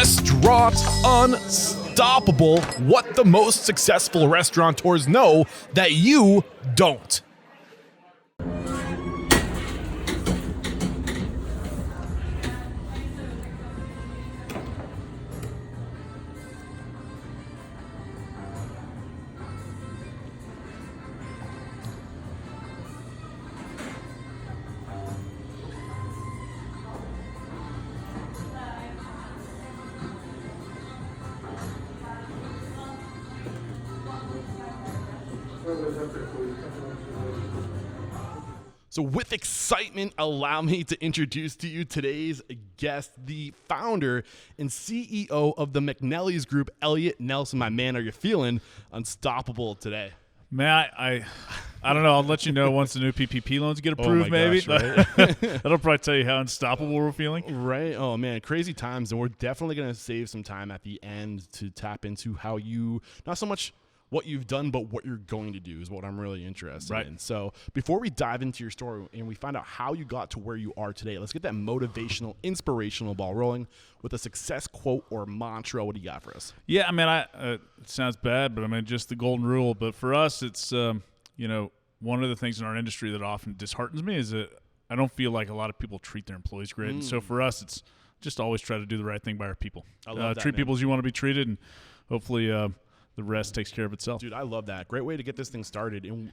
Restaurant Unstoppable. What the most successful restaurateurs know that you don't. So with excitement, allow me to introduce to you today's guest, the founder and CEO of the McNellie's group, Elliot Nelson. My man, are you feeling unstoppable today? Man, I don't know. I'll let you know once the new PPP loans get approved, maybe. Gosh, right? That'll probably tell you how unstoppable we're feeling. Right. Oh, man, crazy times. And we're definitely going to save some time at the end to tap into how you, not so much what you've done, but what you're going to do is what I'm really interested in. So before we dive into your story and we find out how you got to where you are today, let's get that motivational, inspirational ball rolling with a success quote or mantra. What do you got for us? Yeah, I mean, it sounds bad, but I mean, just the golden rule. But for us, it's, one of the things in our industry that often disheartens me is that I don't feel like a lot of people treat their employees great. And so for us, it's just always try to do the right thing by our people. I love that, treat man. people as you want to be treated, and hopefully the rest takes care of itself. Dude, I love that. Great way to get this thing started. And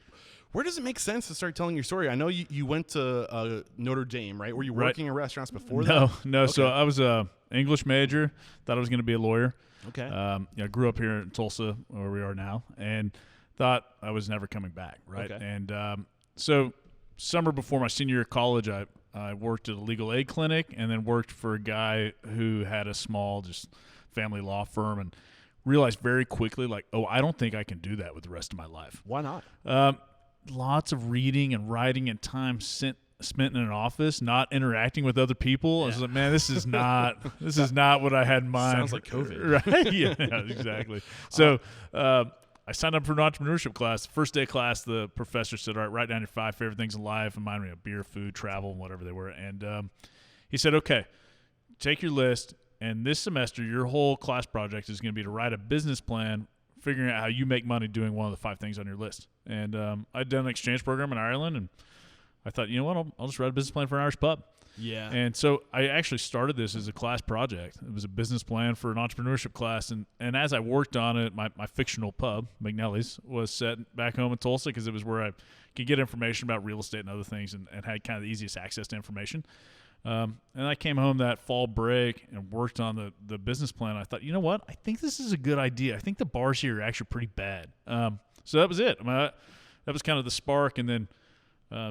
where does it make sense to start telling your story? I know you went to Notre Dame, right? Were you working in restaurants before that? No. Okay. So I was a English major. Thought I was going to be a lawyer. Okay. I grew up here in Tulsa, where we are now, and thought I was never coming back, right? Okay. And so summer before my senior year of college, I worked at a legal aid clinic and then worked for a guy who had a small just family law firm, and realized very quickly, like, I don't think I can do that with the rest of my life. Why not? Lots of reading and writing and time spent in an office, not interacting with other people. I was like, man, this is not what I had in mind. Sounds like COVID. Right? Yeah, exactly. So I signed up for an entrepreneurship class. The first day of class, the professor said, all right, write down your 5 favorite things in life, and mine were beer, food, travel, whatever they were. And he said, okay, take your list. And this semester, your whole class project is going to be to write a business plan, figuring out how you make money doing one of the 5 things on your list. And I'd done an exchange program in Ireland, and I thought, you know what, I'll just write a business plan for an Irish pub. Yeah. And so I actually started this as a class project. It was a business plan for an entrepreneurship class. And as I worked on it, my fictional pub, McNellie's, was set back home in Tulsa because it was where I could get information about real estate and other things and had kind of the easiest access to information. And I came home that fall break and worked on the business plan. I thought, you know what? I think this is a good idea. I think the bars here are actually pretty bad. So that was it. I mean, that was kind of the spark. And then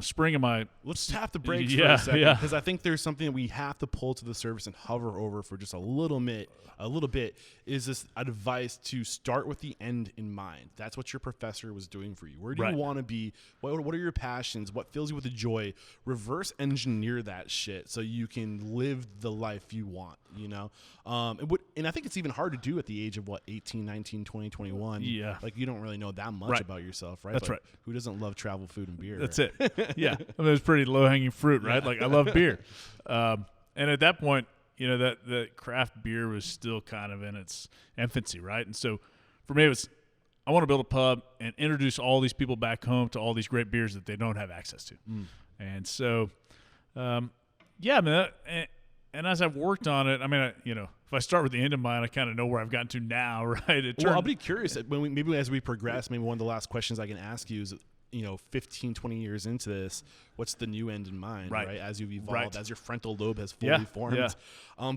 spring of my... Let's tap the brakes for a second, because I think there's something that we have to pull to the surface and hover over for just a little bit, is this advice to start with the end in mind. That's what your professor was doing for you. Where do you want to be? What are your passions? What fills you with the joy? Reverse engineer that shit so you can live the life you want, you know? And I think it's even hard to do at the age of, 18, 19, 20, 21. Yeah. Like, you don't really know that much about yourself, right? That's right. Who doesn't love travel, food, and beer? That's it. Yeah. I mean, it was pretty low-hanging fruit, right? Like, I love beer. And at that point, that craft beer was still kind of in its infancy, right? And so for me, it was, I want to build a pub and introduce all these people back home to all these great beers that they don't have access to. And so, and as I've worked on it, I mean, if I start with the end in mind, I kind of know where I've gotten to now, right? I'll be curious maybe as we progress. Maybe one of the last questions I can ask you is, 15, 20 years into this, what's the new end in mind, right? As you've evolved, as your frontal lobe has fully formed. Yeah.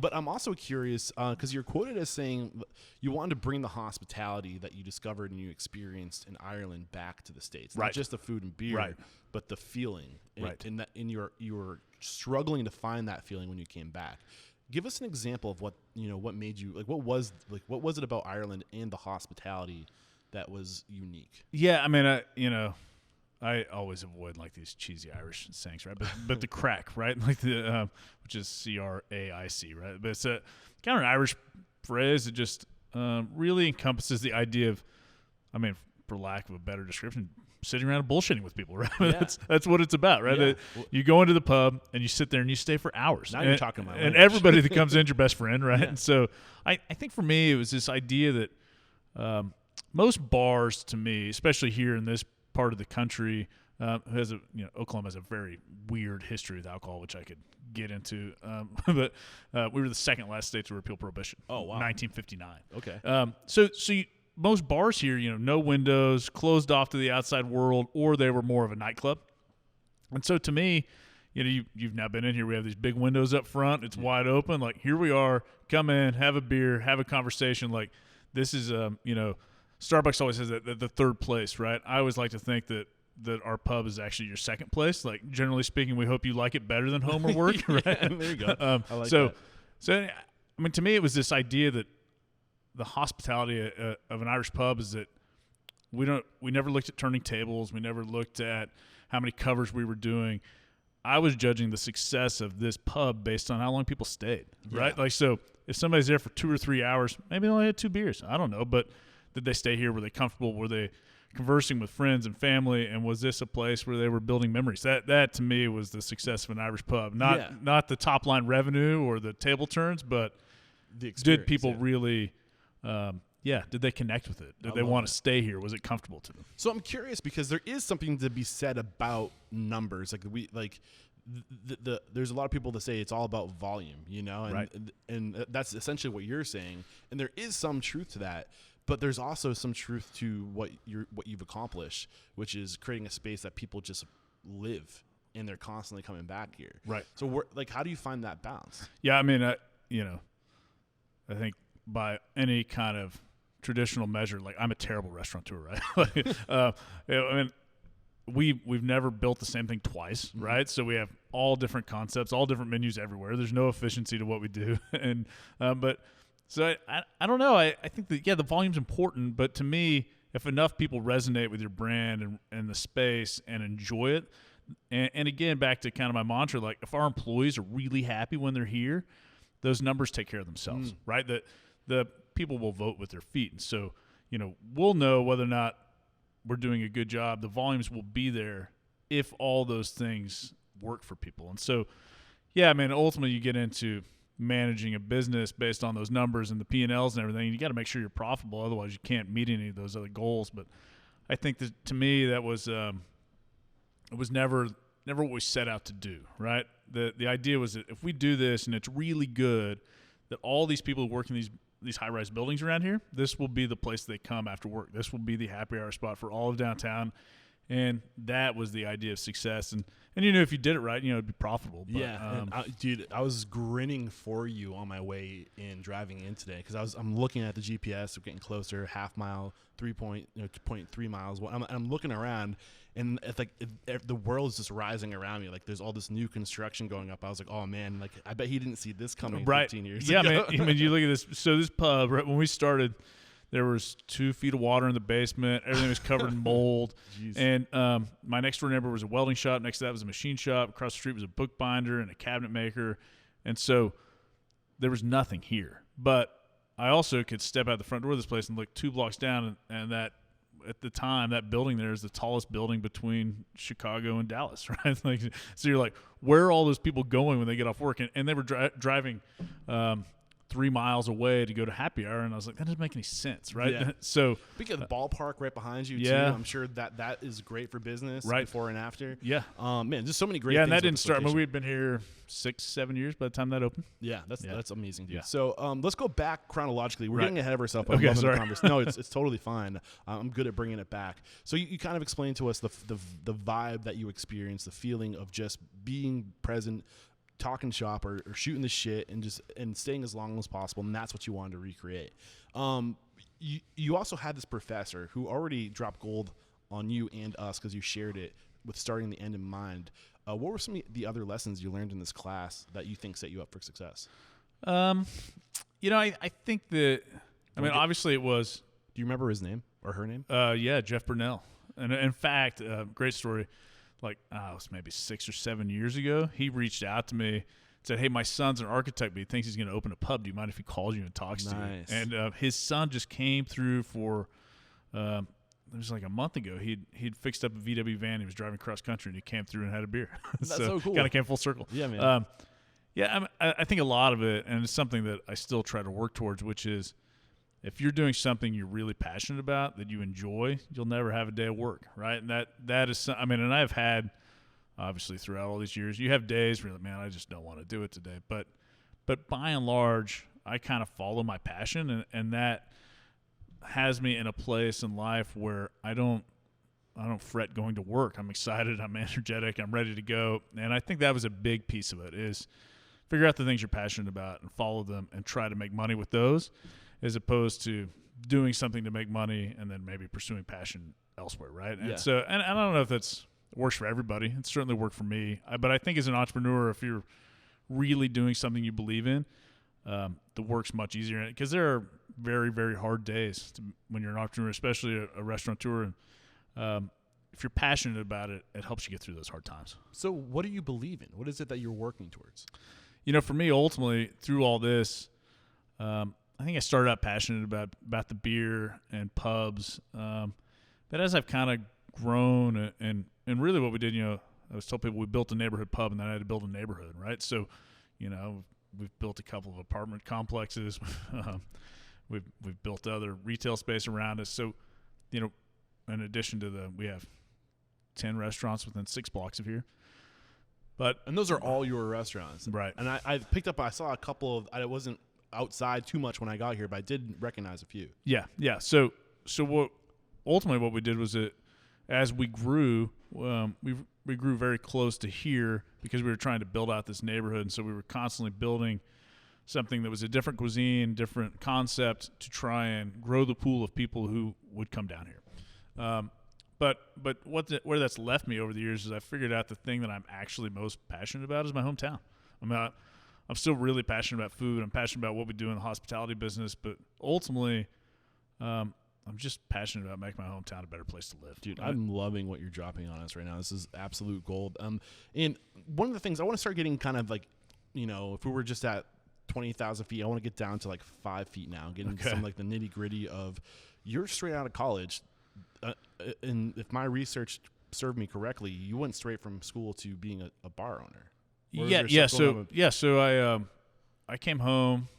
But I'm also curious because you're quoted as saying you wanted to bring the hospitality that you discovered and you experienced in Ireland back to the States, not just the food and beer, but the feeling, and you were struggling to find that feeling when you came back. Give us an example of what made you what was it about Ireland and the hospitality that was unique? Yeah, I mean, I always avoid these cheesy Irish sayings, right? But the crack, right? Like the which is CRAIC, right? But it's a kind of an Irish phrase that just really encompasses the idea of, for lack of a better description, sitting around and bullshitting with people, right? Yeah. That's what it's about, right? Yeah. You go into the pub and you sit there and you stay for hours. Now you're talking my language. And everybody that comes in is your best friend, right? Yeah. And so I think for me it was this idea that most bars, to me, especially here in this part of the country, Oklahoma has a very weird history with alcohol, which I could get into. But we were the second last state to repeal prohibition. Oh, wow. 1959. Okay. So most bars here, no windows, closed off to the outside world, or they were more of a nightclub. And so to me, you've now been in here. We have these big windows up front. It's wide open. Like, here we are. Come in, have a beer, have a conversation. Like, this is, Starbucks always says that the third place, right? I always like to think that our pub is actually your second place. Like, generally speaking, we hope you like it better than home or work, right? Yeah, there you go. I like so, that. So, I mean, to me, it was this idea that the hospitality of an Irish pub is that we never looked at turning tables. We never looked at how many covers we were doing. I was judging the success of this pub based on how long people stayed, right? Like, so if somebody's there for 2 or 3 hours, maybe they only had 2 beers. I don't know, but did they stay here? Were they comfortable? Were they conversing with friends and family? And was this a place where they were building memories? That to me was the success of an Irish pub. Not the top line revenue or the table turns, but did people really did they connect with it? Did they want to stay here? Was it comfortable to them? So I'm curious because there is something to be said about numbers. There's a lot of people that say it's all about volume, and, right. and that's essentially what you're saying. And there is some truth to that, but there's also some truth to what you've accomplished, which is creating a space that people just live and they're constantly coming back here. Right. So how do you find that balance? Yeah. I mean, I think by any kind of traditional measure, like, I'm a terrible restaurateur, right? I mean, we've never built the same thing twice, right? So we have all different concepts, all different menus everywhere. There's no efficiency to what we do, and so I don't know. I think that the volume's important, but to me, if enough people resonate with your brand and the space and enjoy it, and again, back to kind of my mantra, like, if our employees are really happy when they're here, those numbers take care of themselves, right? The people will vote with their feet. And so, we'll know whether or not we're doing a good job. The volumes will be there if all those things work for people. And so, I mean, ultimately you get into managing a business based on those numbers and the P&Ls and everything. You got to make sure you're profitable. Otherwise you can't meet any of those other goals. But I think that, to me, that was, it was never what we set out to do, right? The idea was that if we do this and it's really good, that all these people who work in these high-rise buildings around here, this will be the place they come after work. This will be the happy hour spot for all of downtown. And that was the idea of success. And if you did it right, it'd be profitable. But, dude, I was grinning for you on my way in, driving in today, because I'm looking at the GPS. We're getting closer, half mile, 0.3 miles. I'm looking around, and it's like the world is just rising around me. Like, there's all this new construction going up. I was like, oh man, like, I bet he didn't see this coming 15 years ago. Man. I mean, you look at this. So this pub, right when we started, there was 2 feet of water in the basement. Everything was covered in mold. And my next door neighbor was a welding shop. Next to that was a machine shop. Across the street was a bookbinder and a cabinet maker. And so there was nothing here. But I also could step out the front door of this place and look 2 blocks down, and that, at the time, that building there is the tallest building between Chicago and Dallas, right? Like, so you're like, where are all those people going when they get off work? And they were driving 3 miles away to go to happy hour, and I was like, that doesn't make any sense, right? Yeah. So speaking of the ballpark right behind you, too, I'm sure that is great for business, right, before and after. Yeah. Man, just so many great things. And that didn't start. I mean, we had been here 6-7 years by the time that opened. Yeah, that's amazing, dude. Yeah. So let's go back chronologically. We're getting ahead of ourselves. Okay, sorry. No, it's totally fine. I'm good at bringing it back. So you kind of explained to us the vibe that you experienced, the feeling of just being present, talking shop or shooting the shit and staying as long as possible, and that's what you wanted to recreate. You also had this professor who already dropped gold on you and us because you shared it with starting the end in mind. What were some of the other lessons you learned in this class that you think set you up for success? I think that, obviously it was. Do you remember his name or her name? Yeah, Jeff Burnell. And in fact, great story. Like, it was maybe 6 or 7 years ago, he reached out to me, said, hey, my son's an architect, but he thinks he's going to open a pub. Do you mind if he calls you and talks to you? And his son just came through for it was like a month ago. He'd fixed up a VW van. He was driving cross country, and he came through and had a beer. That's so cool. Kind of came full circle. Yeah, man. I think a lot of it, and it's something that I still try to work towards, which is if you're doing something you're really passionate about that you enjoy, you'll never have a day of work, right? And that is, I mean, and I've had, obviously throughout all these years, you have days where you're like, man, I just don't want to do it today. But by and large, I kind of follow my passion, and that has me in a place in life where I don't fret going to work. I'm excited, I'm energetic, I'm ready to go. And I think that was a big piece of it, is figure out the things you're passionate about and follow them and try to make money with those, as opposed to doing something to make money and then maybe pursuing passion elsewhere, right? And so, and I don't know if that's works for everybody. It certainly worked for me. But I think as an entrepreneur, if you're really doing something you believe in, the work's much easier, because there are very, very hard days when you're an entrepreneur, especially a restaurateur. And if you're passionate about it, it helps you get through those hard times. So what do you believe in? What is it that you're working towards? For me, ultimately, through all this, I think I started out passionate about the beer and pubs. But as I've kind of grown, and really what we did, I was telling people we built a neighborhood pub, and then I had to build a neighborhood, right? So, we've built a couple of apartment complexes. We've built other retail space around us. So, in addition to we have 10 restaurants within 6 blocks of here. And those are all your restaurants. Right. And I saw a couple of, I wasn't outside too much when I got here, but I did recognize a few. Yeah. So what we did was that as we grew, we grew very close to here because we were trying to build out this neighborhood. And so we were constantly building something that was a different cuisine, different concept, to try and grow the pool of people who would come down here. But where that's left me over the years is I figured out the thing that I'm actually most passionate about is my hometown. I'm still really passionate about food. I'm passionate about what we do in the hospitality business, but ultimately, I'm just passionate about making my hometown a better place to live. Dude, I'm loving what you're dropping on us right now. This is absolute gold. And one of the things I want to start getting kind of like, if we were just at 20,000 feet, I want to get down to like 5 feet now, getting some like the nitty gritty of, you're straight out of college. And if my research served me correctly, you went straight from school to being a bar owner. So I came home.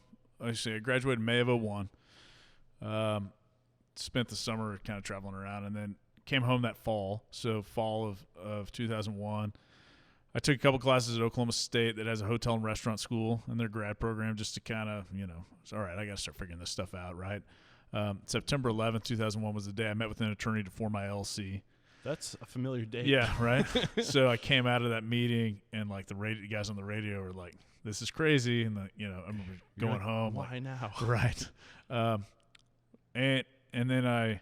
I graduated in May of 2001. Spent the summer kind of traveling around, and then came home that fall. So fall of 2001. I took a couple classes at Oklahoma State that has a hotel and restaurant school in their grad program, just to kind of, it's all right, I got to start figuring this stuff out, right? September 11th, 2001 was the day I met with an attorney to form my LLC. That's a familiar date. Yeah, right? So I came out of that meeting, and like the guys on the radio were like, this is crazy. And I remember going home. Why now? Right. And then I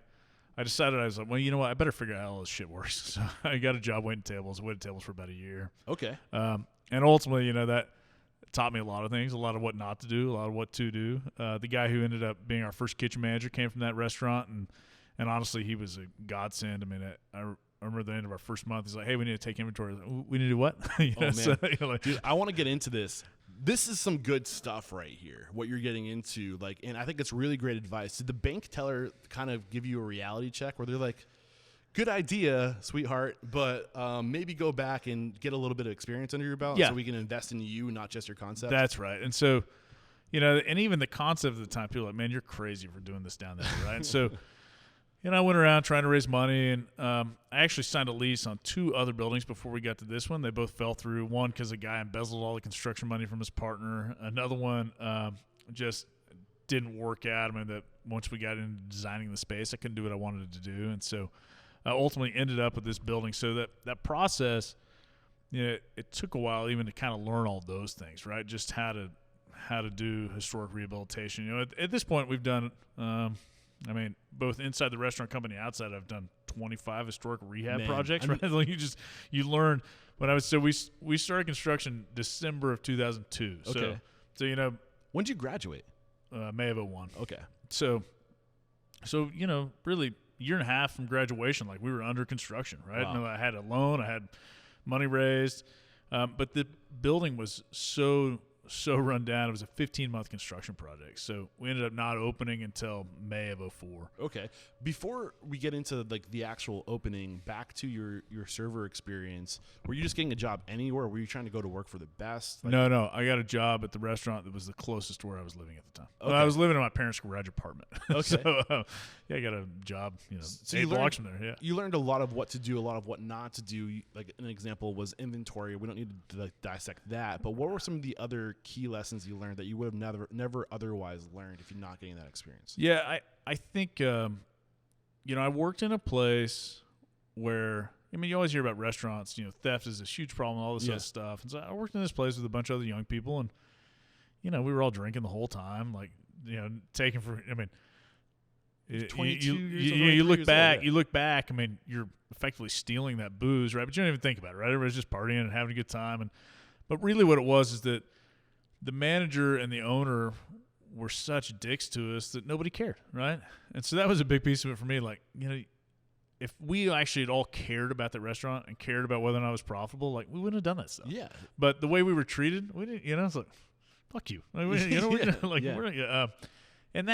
decided, I was like, well, you know what? I better figure out how all this shit works. So I got a job waiting tables. I waited tables for about a year. Okay. And ultimately, that taught me a lot of ththings, a lot of what not to do, a lot of what to do. The guy who ended up being our first kitchen manager came from that restaurant, and honestly, he was a godsend. I mean, I remember at the end of our first month, he's like, hey, we need to take inventory. Like, we need to do what? Man. So, dude, I want to get into this. This is some good stuff right here, what you're getting into. And I think it's really great advice. Did the bank teller kind of give you a reality check where they're like, good idea, sweetheart, but maybe go back and get a little bit of experience under your belt so we can invest in you, not just your concept? That's right. And so, and even the concept at the time, people are like, man, you're crazy for doing this down there, right? And so, I went around trying to raise money, and I actually signed a lease on 2 other buildings before we got to this one. They both fell through. One because a guy embezzled all the construction money from his partner. Another one just didn't work out. I mean, that once we got into designing the space, I couldn't do what I wanted to do, and so I ultimately ended up with this building. So that process, it took a while even to kind of learn all those things, right? Just how to do historic rehabilitation. At this point, we've done. Both inside the restaurant company, outside, I've done 25 historic rehab projects. Right? Like you learn. We started construction December of 2002. Okay. So when did you graduate? May of 2001. Okay. So really year and a half from graduation, like we were under construction, right? Wow. I had a loan, I had money raised, but the building was so so run down. It was a 15-month construction project. So we ended up not opening until May of 2004. Okay. Before we get into like the actual opening, back to your server experience, were you just getting a job anywhere? Were you trying to go to work for the best? Like, No. I got a job at the restaurant that was the closest to where I was living at the time. Okay. Well, I was living in my parents' garage apartment. Okay. So, I got a job, so 8 blocks from there. Yeah. You learned a lot of what to do, a lot of what not to do. Like an example was inventory. We don't need to like dissect that, but what were some of the other key lessons you learned that you would have never otherwise learned if you're not getting that experience? Yeah, I think I worked in a place where, you always hear about restaurants, theft is a huge problem, all this other stuff. And so I worked in this place with a bunch of other young people, and we were all drinking the whole time, like, taking for, you look back, you're effectively stealing that booze, right? But you don't even think about it, right? Everybody's just partying and having a good time. But really what it was is that the manager and the owner were such dicks to us that nobody cared, right? And so that was a big piece of it for me. Like, if we actually had all cared about the restaurant and cared about whether or not it was profitable, like, we wouldn't have done that stuff. Yeah. But the way we were treated, we didn't, it's like, fuck you. And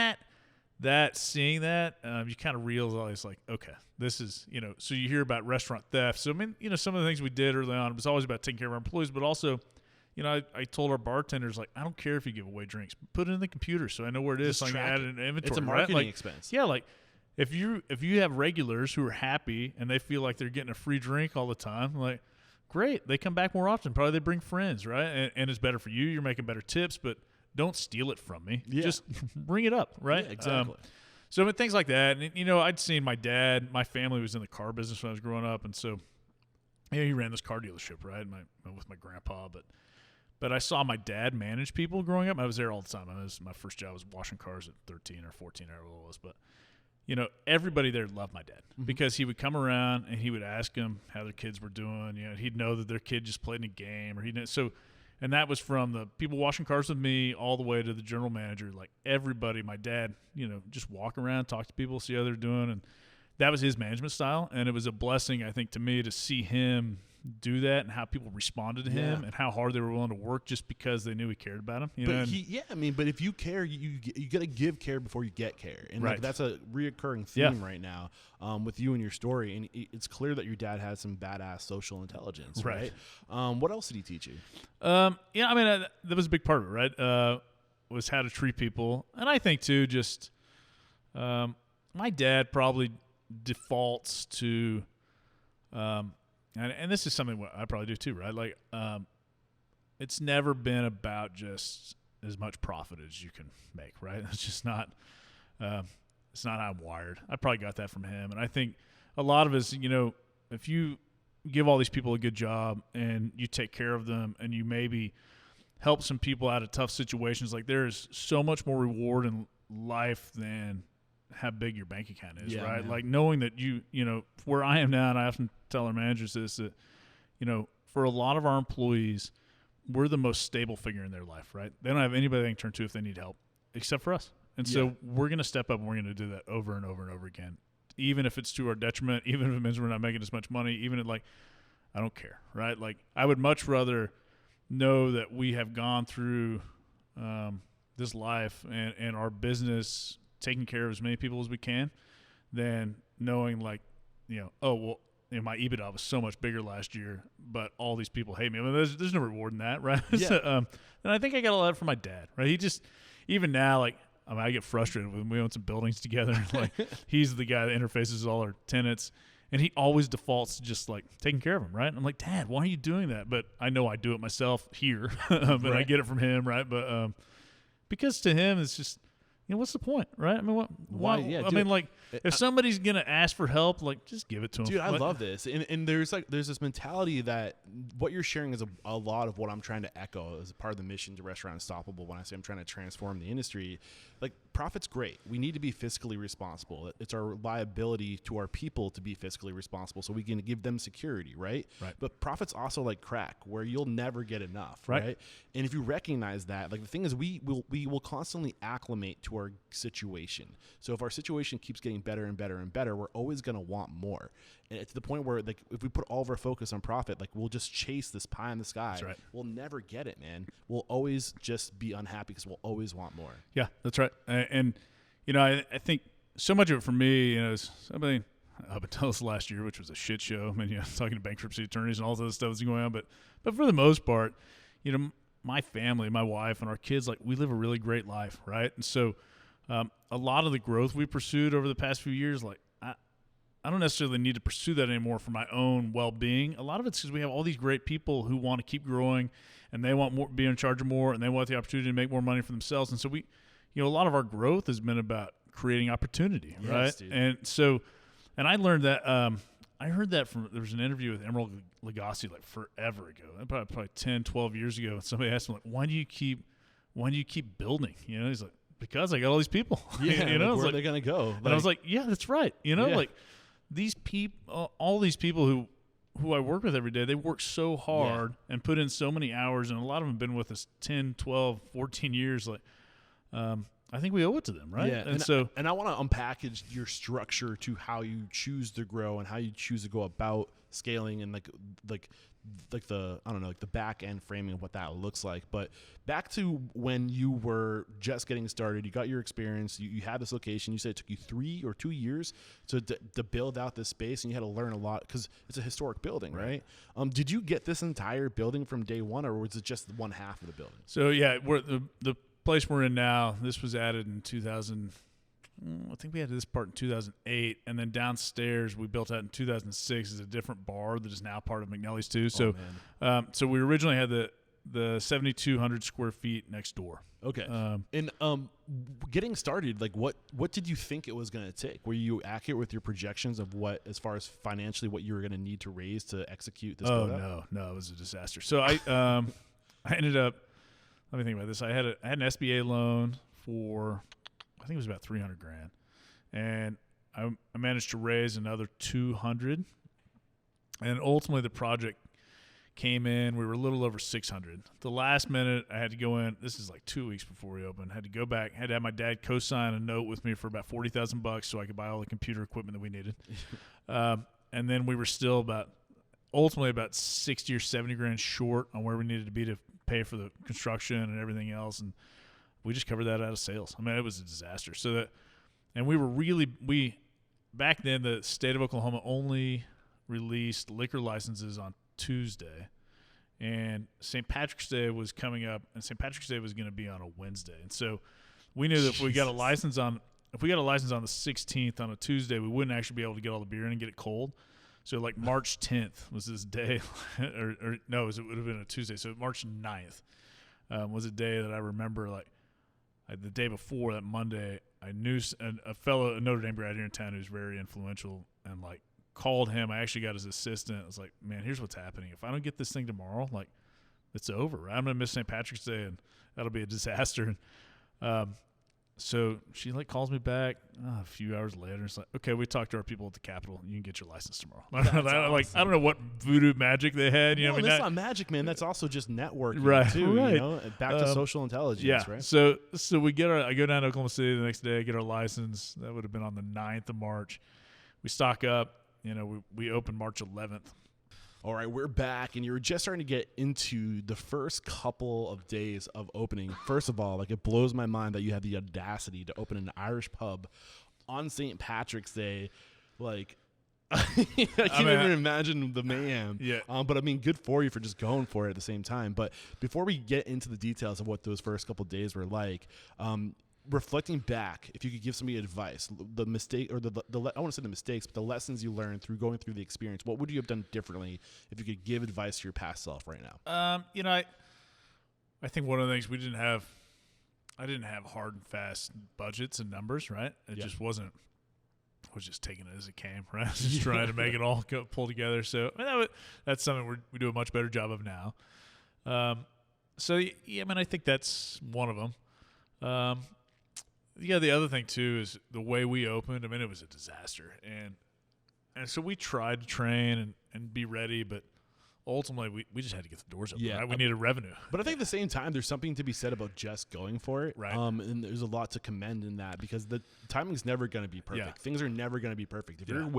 that seeing that, you kind of realize, like, okay, this is, so you hear about restaurant theft. So, some of the things we did early on, it was always about taking care of our employees, but also, I told our bartenders, like, I don't care if you give away drinks. Put it in the computer so I know where it is, so I can add it in inventory. It's a marketing expense. Yeah, like, if you have regulars who are happy and they feel like they're getting a free drink all the time, like, great. They come back more often. Probably they bring friends, right? And it's better for you. You're making better tips, but don't steal it from me. Yeah. Just bring it up, right? Yeah, exactly. So things like that. And, I'd seen my dad, my family was in the car business when I was growing up. And so, he ran this car dealership, right? With my grandpa. But I saw my dad manage people growing up. I was there all the time. My first job was washing cars at 13 or 14, however it was. But, everybody there loved my dad because he would come around and he would ask them how their kids were doing. He'd know that their kid just played in a game, and that was from the people washing cars with me all the way to the general manager. Like, everybody, my dad, just walk around, talk to people, see how they're doing. And that was his management style. And it was a blessing, I think, to me to see him do that and how people responded to him and how hard they were willing to work just because they knew he cared about him. But if you care, you got to give care before you get care. And like, that's a reoccurring theme right now with you and your story. And it's clear that your dad had some badass social intelligence, right? What else did he teach you? That was a big part of it, right? Was how to treat people. And I think, too, just my dad probably defaults to and this is something I probably do too, right? Like, it's never been about just as much profit as you can make, right? It's just not, it's not how I'm wired. I probably got that from him. And I think a lot of us, if you give all these people a good job and you take care of them and you maybe help some people out of tough situations, like, there's so much more reward in life than how big your bank account is, right? Man. Like, knowing that where I am now, and I often tell our managers this, that, for a lot of our employees, we're the most stable figure in their life, right? They don't have anybody they can turn to if they need help, except for us. And so we're going to step up and we're going to do that over and over and over again, even if it's to our detriment, even if it means we're not making as much money, even if, like, I don't care, right? Like, I would much rather know that we have gone through this life and our business taking care of as many people as we can, than knowing, like, my EBITDA was so much bigger last year, but all these people hate me. There's no reward in that, right? Yeah. So, and I think I got a lot from my dad, right? He just, even now, like, I get frustrated when we own some buildings together. Like, he's the guy that interfaces with all our tenants, and he always defaults to just, like, taking care of them, right? And I'm like, Dad, why are you doing that? But I know I do it myself here, but I get it from him, right? But because to him, it's just, what's the point, right? I mean, why? Yeah, I mean, like, if somebody's gonna ask for help, like, just give it to them. Dude, I love this, and there's this mentality that what you're sharing is a lot of what I'm trying to echo as part of the mission to Restaurant Unstoppable. When I say I'm trying to transform the industry, like, profit's great. We need to be fiscally responsible. It's our liability to our people to be fiscally responsible, so we can give them security, right? Right. But profit's also like crack, where you'll never get enough, right? And if you recognize that, like, the thing is, we will constantly acclimate to our situation. So if our situation keeps getting better and better and better, we're always going to want more. And it's to the point where, like, if we put all of our focus on profit, like, we'll just chase this pie in the sky. That's right. We'll never get it, man. We'll always just be unhappy because we'll always want more. Yeah, that's right. And I think so much of it for me, is something up until this last year, which was a shit show. I mean, talking to bankruptcy attorneys and all this stuff that's going on, but for the most part, my family, my wife, and our kids, like, we live a really great life, right? And so, a lot of the growth we pursued over the past few years, like, I don't necessarily need to pursue that anymore for my own well-being. A lot of it's because we have all these great people who want to keep growing, and they want more, be in charge of more, and they want the opportunity to make more money for themselves. And so we, a lot of our growth has been about creating opportunity, right? Yes, dude. And so, and I learned that. I heard that there was an interview with Emerald Lagasse like forever ago, probably 10, 12 years ago. And somebody asked him, like, why do you keep building? He's like, because I got all these people. Yeah, where are they going to go? And I was like, yeah, that's right. Like, these people, all these people who I work with every day, they work so hard and put in so many hours, and a lot of them have been with us 10, 12, 14 years. Like, I think we owe it to them, right? Yeah, and I want to unpackage your structure to how you choose to grow and how you choose to go about scaling, and like the, I don't know, like the back end framing of what that looks like. But back to when you were just getting started, you got your experience, you had this location. You said it took you 3 or 2 years to build out this space, and you had to learn a lot because it's a historic building, right? Did you get this entire building from day one, or was it just one half of the building? So yeah, the place we're in now, this was added in 2000. I think we had this part in 2008, and then downstairs we built out in 2006 is a different bar that is now part of McNellie's too. So, so we originally had the 7,200 square feet next door. Okay. And getting started, like, what did you think it was going to take? Were you accurate with your projections of what, as far as financially, what you were going to need to raise to execute this? No, it was a disaster. So I ended up. Let me think about this. I had an SBA loan for, I think it was about $300,000, and I managed to raise another $200,000, and ultimately the project came in. We were a little over $600,000. The last minute, I had to go in. This is like 2 weeks before we opened. Had to go back. Had to have my dad co-sign a note with me for about $40,000 so I could buy all the computer equipment that we needed. And then we were still ultimately about $60,000 or $70,000 short on where we needed to be to pay for the construction and everything else, and we just covered that out of sales. I mean, it was a disaster. And we back then, the state of Oklahoma only released liquor licenses on Tuesday, and St. Patrick's Day was coming up, and St. Patrick's Day was going to be on a Wednesday, and so we knew that if we got a license on the 16th on a Tuesday, we wouldn't actually be able to get all the beer in and get it cold. So like March 10th was this day, or no, it would have been a Tuesday. So March 9th was a day that I remember, like, the day before, that Monday, I knew a Notre Dame grad here in town who's very influential, and like called him. I actually got his assistant. I was like, man, here's what's happening. If I don't get this thing tomorrow, like, it's over. Right? I'm going to miss St. Patrick's Day, and that'll be a disaster. So she like calls me back a few hours later. It's like, okay, we talked to our people at the Capitol. You can get your license tomorrow. Like, I don't know what voodoo magic they had. That's not magic, man. That's also just networking, right? Too, right. Back to social intelligence, right? So I go down to Oklahoma City the next day, get our license. That would have been on the 9th of March. We stock up. We open March 11th. All right, we're back, and you're just starting to get into the first couple of days of opening. First of all, like, it blows my mind that you had the audacity to open an Irish pub on St. Patrick's Day. Like, I can't even imagine the mayhem. Yeah. But I mean, good for you for just going for it at the same time. But before we get into the details of what those first couple of days were like, reflecting back, if you could give somebody advice, the mistake, or I want to say the mistakes, but the lessons you learned through going through the experience, what would you have done differently if you could give advice to your past self right now? I think one of the things I didn't have hard and fast budgets and numbers, right? It just wasn't. I was just taking it as it came, right? Just trying to make it all pull together. So I mean, that's something we do a much better job of now. I think that's one of them. The other thing too is the way we opened. I mean, it was a disaster, and so we tried to train and be ready, but ultimately we just had to get the doors open. Yeah, right? We needed revenue. But I think at the same time, there's something to be said about just going for it. Right. And there's a lot to commend in that because the timing's never going to be perfect. Yeah. Things are never going to be perfect. If you're just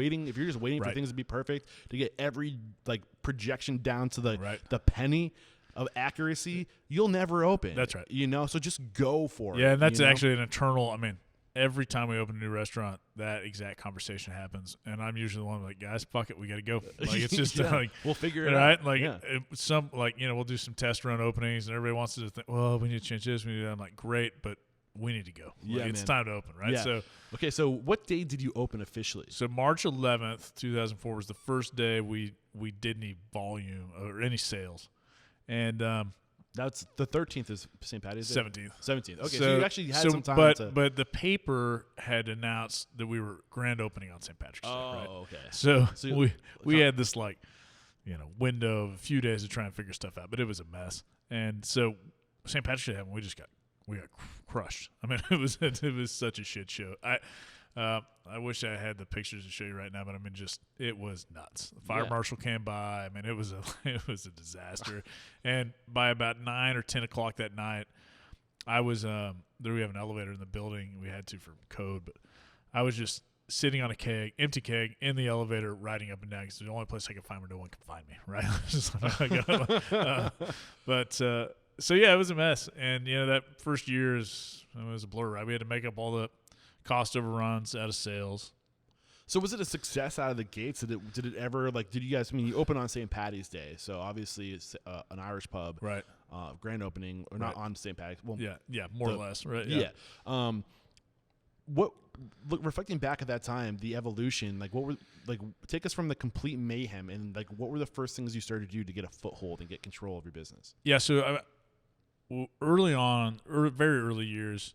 waiting for Right. things to be perfect, to get every like projection down to Right. the penny of accuracy, you'll never open. That's right. You know, so just go for it. Yeah, and that's you know? actually an eternal. I mean, every time we open a new restaurant, that exact conversation happens, and I'm usually the one like, guys, fuck it, we got to go. Like it's just like we'll figure it right. out. Like we'll do some test run openings, and everybody wants to think, well, we need to change this. We need that. I'm like, great, but we need to go. Like, it's time to open, right? Yeah. So okay, so what day did you open officially? So March 11th, 2004 was the first day we did any volume or any sales, and that's the 13th is St. Patty's Day? 17th. Okay, so you actually had some time But the paper had announced that we were grand opening on St. Patrick's Day, right? Oh, okay. So we had this window of a few days to try and figure stuff out, but it was a mess. And so St. Patrick's Day happened, we got crushed. I mean, it was such a shit show. I wish I had the pictures to show you right now, but I mean, it was nuts. The fire marshal came by. I mean, it was a disaster. And by about 9 or 10 o'clock that night, I was there. We have an elevator in the building. We had to for code, but I was just sitting on a empty keg in the elevator, riding up and down because it's the only place I could find where no one could find me. Right? So yeah, it was a mess. And that first year was a blur. Right? We had to make up all the cost overruns out of sales. So was it a success out of the gates? Did it ever did you guys? I mean, you open on St. Patty's Day, so obviously it's an Irish pub, right? Grand opening, or not on St. Patty's. Well, yeah, more or less, right? Yeah. Reflecting back at that time, the evolution, take us from the complete mayhem and what were the first things you started to do to get a foothold and get control of your business? Yeah, so early on, very early years,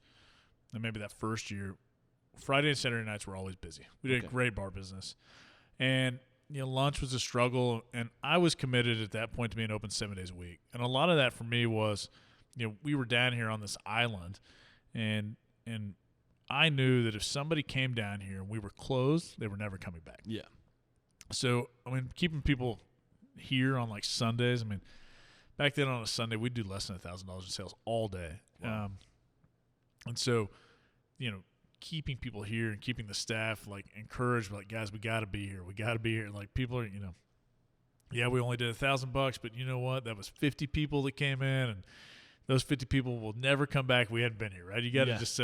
and maybe that first year, Friday and Saturday nights were always busy. We did a great bar business. And, lunch was a struggle. And I was committed at that point to being open 7 days a week. And a lot of that for me was, we were down here on this island. And I knew that if somebody came down here and we were closed, they were never coming back. Yeah. So, I mean, keeping people here on Sundays, I mean, back then on a Sunday, we'd do less than $1,000 in sales all day. Wow. And so, keeping people here and keeping the staff encouraged, guys, we got to be here. We got to be here. People are, we only did $1,000, but you know what? That was 50 people that came in, and those 50 people will never come back. We hadn't been here, right? You got to just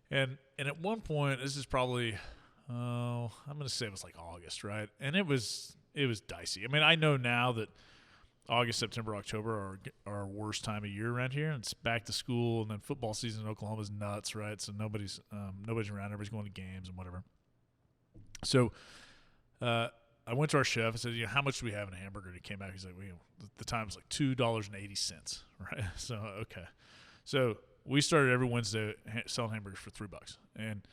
and at one point, this is probably, I'm going to say it was August, right? And it was dicey. I mean, I know now that August, September, October are our worst time of year around here. And it's back to school, and then football season in Oklahoma is nuts, right? So nobody's around. Everybody's going to games and whatever. So I went to our chef and said, how much do we have in a hamburger? And he came back. He's like, the time was $2.80, right? So, okay. So we started every Wednesday selling hamburgers for $3. And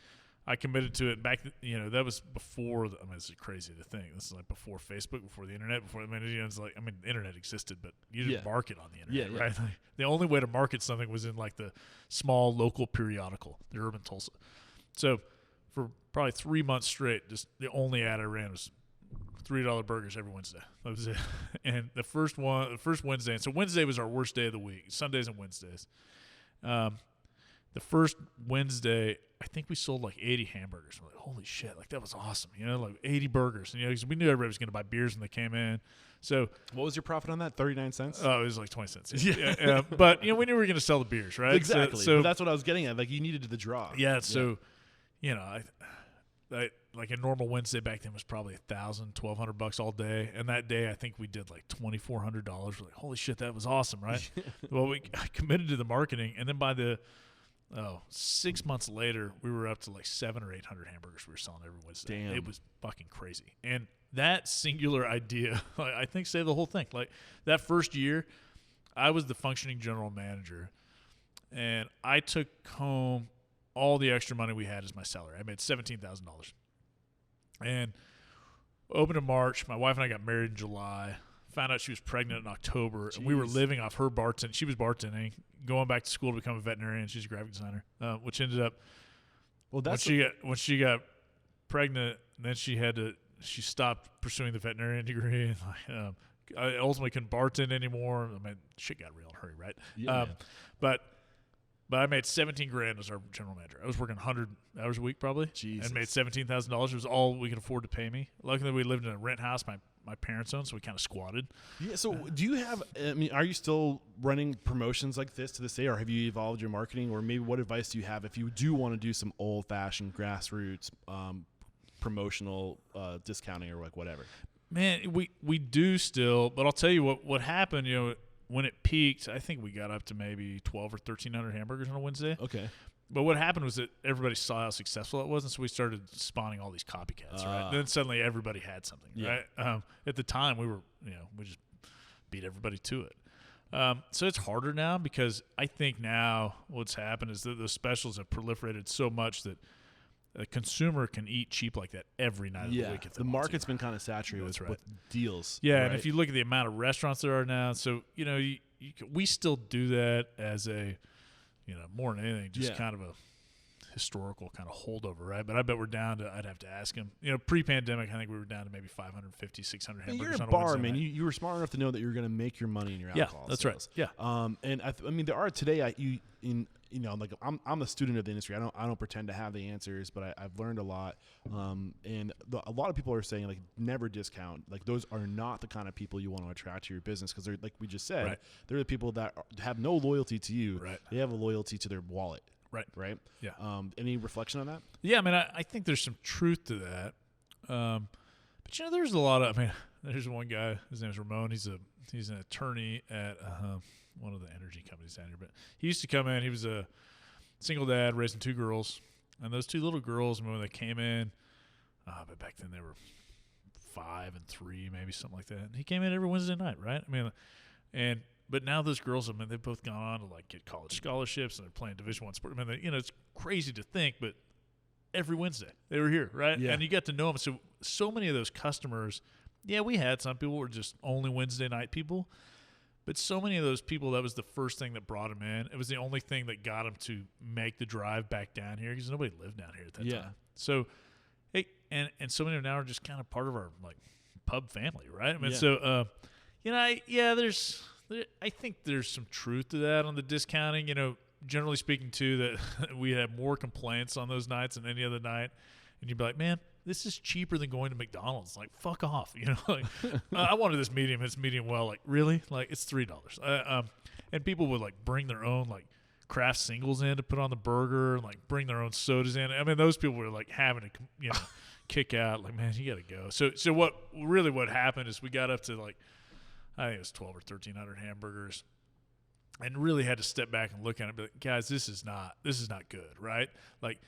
I committed to it back. That was before. This is crazy to think. This is before Facebook, before the internet. The internet existed, but you didn't market on the internet, right? The only way to market something was in the small local periodical, the Urban Tulsa. So for probably 3 months straight, just the only ad I ran was $3 burgers every Wednesday. That was it. And the first Wednesday, and so Wednesday was our worst day of the week. Sundays and Wednesdays. The first Wednesday, I think we sold 80 hamburgers. We're holy shit, that was awesome. 80 burgers. And, because we knew everybody was going to buy beers when they came in. So what was your profit on that? 39 cents? Oh, it was 20 cents. Yeah. But, we knew we were going to sell the beers, right? Exactly. So but that's what I was getting at. You needed the draw. Yeah. So, I a normal Wednesday back then was probably $1,000, $1,200 all day. And that day, I think we did $2,400. We're holy shit, that was awesome, right? Well, I committed to the marketing. And then by 6 months later, we were up to 700 or 800 hamburgers we were selling every Wednesday. Damn. It was fucking crazy. And that singular idea, I think, saved the whole thing. That first year, I was the functioning general manager, and I took home all the extra money we had as my salary. I made $17,000. And opened in March. My wife and I got married in July. Found out she was pregnant in October. Jeez. And we were living off her bartending. She was bartending, going back to school to become a veterinarian. She's a graphic designer, which ended up when she got pregnant. Then she stopped pursuing the veterinarian degree and I ultimately couldn't bartend anymore. I mean, shit got real in a hurry, right? Yeah. But I made $17,000 as our general manager. I was working 100 hours a week probably, Jesus. and made $17,000. It was all we could afford to pay me. Luckily, we lived in a rent house my parents owned, so we kind of squatted. Yeah. So, do you have? I mean, are you still running promotions like this to this day, or have you evolved your marketing? Or maybe what advice do you have if you do want to do some old-fashioned grassroots promotional discounting or like whatever? Man, we do still, but I'll tell you what happened. You know, when it peaked, I think we got up to maybe 1,200 or 1,300 hamburgers on a Wednesday. Okay. But what happened was that everybody saw how successful it was, and so we started spawning all these copycats, right? And then suddenly everybody had something, right? At the time, we just beat everybody to it. So it's harder now because I think now what's happened is that those specials have proliferated so much that a consumer can eat cheap like that every night of the week. If the market's been kind of saturated with deals. Yeah, right? And if you look at the amount of restaurants there are now, so we still do that as a more than anything, just kind of a historical kind of holdover, right? But I bet we're down to, I'd have to ask him, pre-pandemic, I think we were down to maybe 550, 600 hamburgers on a bar, Wednesday man. night. You were smart enough to know that you're going to make your money in your alcohol. That's sales. right. Yeah. And I mean, there are today, I'm a student of the industry. I don't pretend to have the answers, but I've learned a lot. And a lot of people are saying like never discount. Like those are not the kind of people you want to attract to your business because they're, like we just said, they're the people that have no loyalty to you. Right. They have a loyalty to their wallet. Right. Yeah. Any reflection on that? Yeah. I mean, I think there's some truth to that. But there's a lot of. I mean, there's one guy. His name is Ramon. He's an attorney at one of the energy companies down here. But he used to come in. He was a single dad raising 2 girls, and those 2 little girls, when they came in, but back then they were 5 and 3, maybe something like that. And he came in every Wednesday night, right? I mean, but now those girls, they've both gone on to like get college scholarships and they're playing Division I sport. I mean, it's crazy to think, but every Wednesday they were here, right? Yeah. And you get to know them. So many of those customers, we had some people who were just only Wednesday night people, but so many of those people, that was the first thing that brought them in. It was the only thing that got them to make the drive back down here because nobody lived down here at that time. So, and so many of them now are just kind of part of our like pub family, right? I mean, so I think there's some truth to that on the discounting. Generally speaking, too, that we have more complaints on those nights than any other night. And you'd be like, man, this is cheaper than going to McDonald's. Like, fuck off. I wanted this medium. It's medium well. Like, really? Like, it's $3. And people would, like, bring their own, like, craft singles in to put on the burger and, like, bring their own sodas in. I mean, those people were, like, having to, kick out. Like, man, you got to go. So what happened is we got up to, like, I think it was 1,200 or 1,300 hamburgers, and really had to step back and look at it and be like, guys, this is not good, right? Like,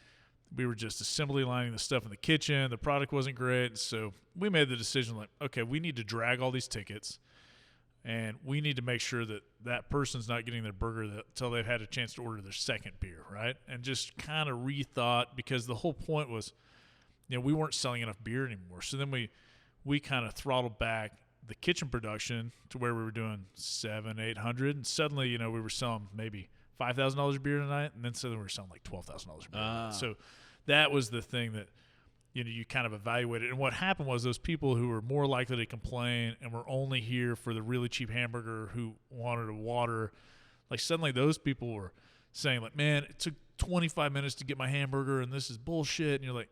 we were just assembly lining the stuff in the kitchen. The product wasn't great. So we made the decision like, okay, we need to drag all these tickets, and we need to make sure that person's not getting their burger until they've had a chance to order their second beer, right? And just kind of rethought, because the whole point was, we weren't selling enough beer anymore. So then we kind of throttled back the kitchen production to where we were doing 700, 800, and suddenly, we were selling maybe $5,000 beer tonight, and then suddenly we were selling like $12,000 beer. So that was the thing that you kind of evaluated. And what happened was those people who were more likely to complain and were only here for the really cheap hamburger, who wanted a water, like suddenly those people were saying like, man, it took 25 minutes to get my hamburger and this is bullshit. And you're like,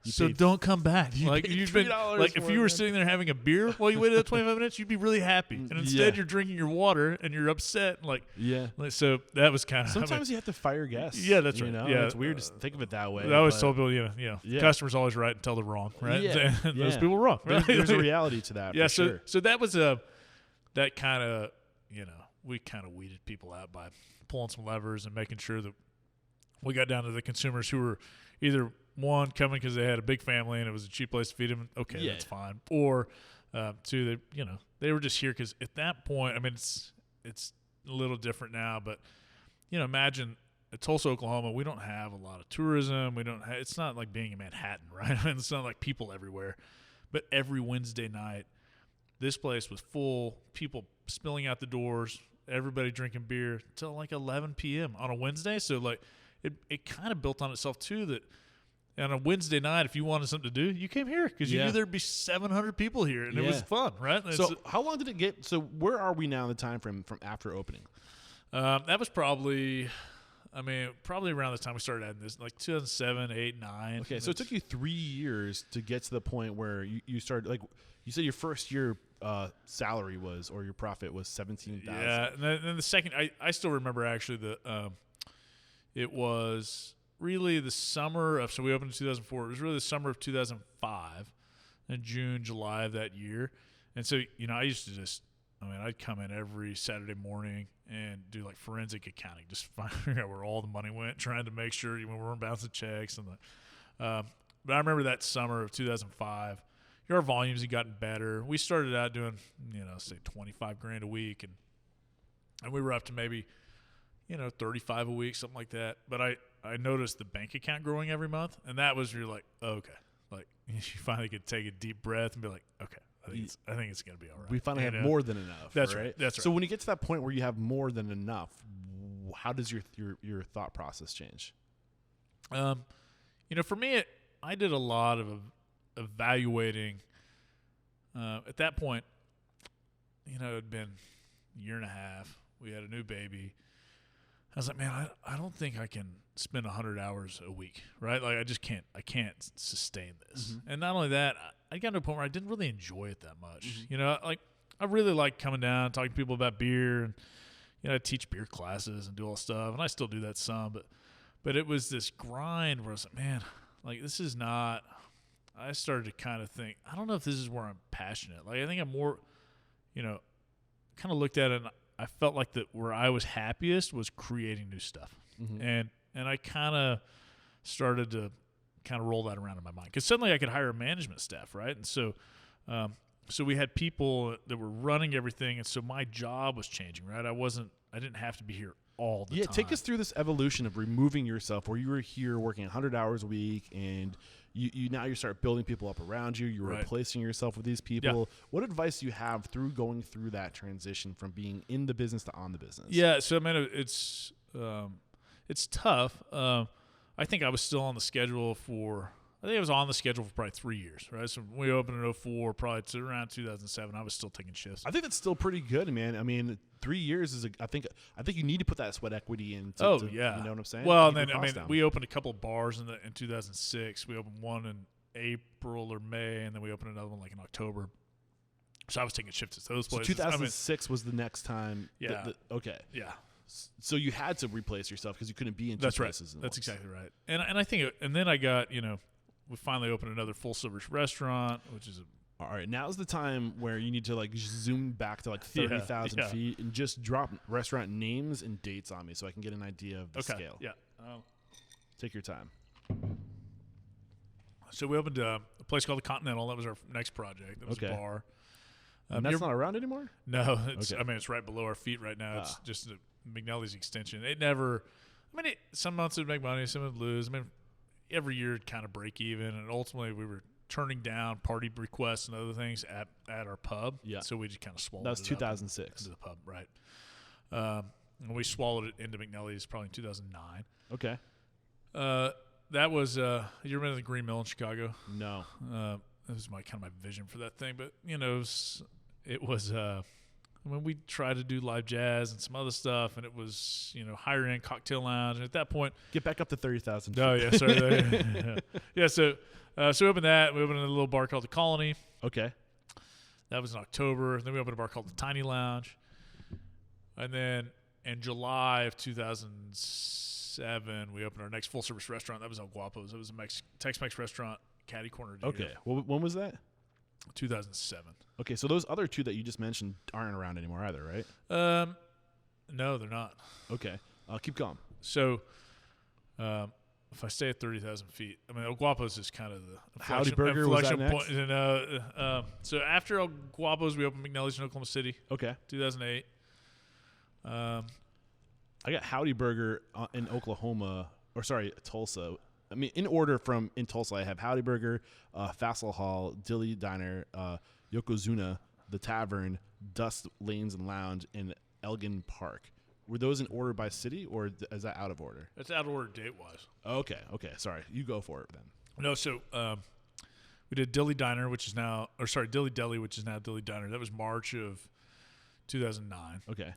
so don't come back. Like you've been like, if you were sitting there having a beer while you waited 25 minutes, you'd be really happy. And instead you're drinking your water and you're upset. Like, so that was kind of, sometimes you have to fire guests. Yeah, that's right. Yeah. It's weird to think of it that way. I always told people, customers always right until they're wrong, right? Yeah. And those people were wrong. Right? There's a reality to that. So that was that kind of, we kind of weeded people out by pulling some levers and making sure that we got down to the consumers who were either one coming because they had a big family and it was a cheap place to feed them. Okay, that's fine. Or two, they were just here because at that point, I mean, it's a little different now, but imagine at Tulsa, Oklahoma, we don't have a lot of tourism. It's not like being in Manhattan, right? It's not like people everywhere. But every Wednesday night, this place was full. People spilling out the doors. Everybody drinking beer till like 11 p.m. on a Wednesday. So like. It kind of built on itself too that And on a Wednesday night, if you wanted something to do, you came here because you knew there'd be 700 people here, and it was fun, right? So how long did it get? So where are we now in the time frame from after opening? That was probably around the time we started adding this, like 2007, 8, 9. Okay, so it took you 3 years to get to the point where you started, like you said your first year salary was, or your profit was $17,000. Yeah, and then the second, I still remember actually it was really the summer of, so we opened in 2004. It was really the summer of 2005, in June, July of that year. And so, I used to I'd come in every Saturday morning and do like forensic accounting, just figuring out where all the money went, trying to make sure we weren't bouncing checks. But I remember that summer of 2005, our volumes had gotten better. We started out doing, say $25,000 a week, and we were up to maybe, 35 a week, something like that. But I noticed the bank account growing every month, and that was really like, okay, like you finally could take a deep breath and be like, okay, I think it's going to be all right. We finally have more than enough. That's right. That's right. So when you get to that point where you have more than enough, how does your thought process change? For me, I did a lot of evaluating. At that point, it had been a year and a half. We had a new baby. I was like, man, I don't think I can spend 100 hours a week, right? Like, I can't sustain this. Mm-hmm. And not only that, I got to a point where I didn't really enjoy it that much. Mm-hmm. Like, I really like coming down, talking to people about beer, and, I teach beer classes and do all this stuff, and I still do that some, but it was this grind where I was like, man, like, this is not, I started to kind of think, I don't know if this is where I'm passionate. Like, I think I'm more, kind of looked at it, and I felt like that where I was happiest was creating new stuff. Mm-hmm. And I kind of started to kind of roll that around in my mind, because suddenly I could hire a management staff, right? And so we had people that were running everything, and so my job was changing, right? I didn't have to be here all the time. Yeah, take us through this evolution of removing yourself, where you were here working 100 hours a week, and you start building people up around you. You're replacing yourself with these people. Yeah. What advice do you have through going through that transition from being in the business to on the business? Yeah, so it's tough. I think I was still on the schedule I was on the schedule for probably 3 years, right? So when we opened in 2004, probably to around 2007, I was still taking shifts. I think that's still pretty good, man. I mean, 3 years is I think you need to put that sweat equity in. Yeah. You know what I'm saying? Well, and then we opened a couple of bars in 2006. We opened one in April or May, and then we opened another one like in October. So I was taking shifts at those places. 2006 was the next time. Yeah. Okay. Yeah. So you had to replace yourself because you couldn't be in two places. That's exactly right. And I think, and then I got, we finally opened another full service restaurant, which is all right. Now's the time where you need to like zoom back to like 30,000 feet and just drop restaurant names and dates on me so I can get an idea of the scale. Yeah. Take your time. So we opened a place called the Continental. That was our next project. That was a bar. And that's not around anymore? No. It's right below our feet right now. It's just a McNellie's extension. It never. Some months it would make money, some it would lose. Every year it'd kind of break even, and ultimately we were turning down party requests and other things at our pub. Yeah. So we just kind of swallowed it. That was 2006. Into the pub, right? And we swallowed it into McNellie's probably in 2009. Okay. That was you remember the Green Mill in Chicago? No. That was my vision for that thing, but it was. We tried to do live jazz and some other stuff, and it was, higher end cocktail lounge. And at that point, get back up to 30,000. Oh yeah, sorry. Yeah. So we opened that. We opened a little bar called the Colony. Okay. That was in October. Then we opened a bar called the Tiny Lounge. And then in July of 2007, we opened our next full service restaurant. That was El Guapo's. It was a Tex-Mex restaurant, catty corner. Okay. When was that? 2007. Okay, so those other two that you just mentioned aren't around anymore either, right? No, they're not. Okay, keep going. So, if I stay at 30,000 feet, El Guapo's is kind of the Howdy Burger was that next? Point. So after El Guapo's, we opened McNellie's in Oklahoma City. Okay, 2008. I got Howdy Burger in Tulsa. In order from in Tulsa, I have Howdy Burger, Fassel Hall, Dilly Diner, Yokozuna, The Tavern, Dust Lanes and Lounge, and Elgin Park. Were those in order by city, or is that out of order? It's out of order date-wise. Okay. Sorry. You go for it then. No, so we did Dilly Diner, Dilly Deli, which is now Dilly Diner. That was March of 2009. Okay.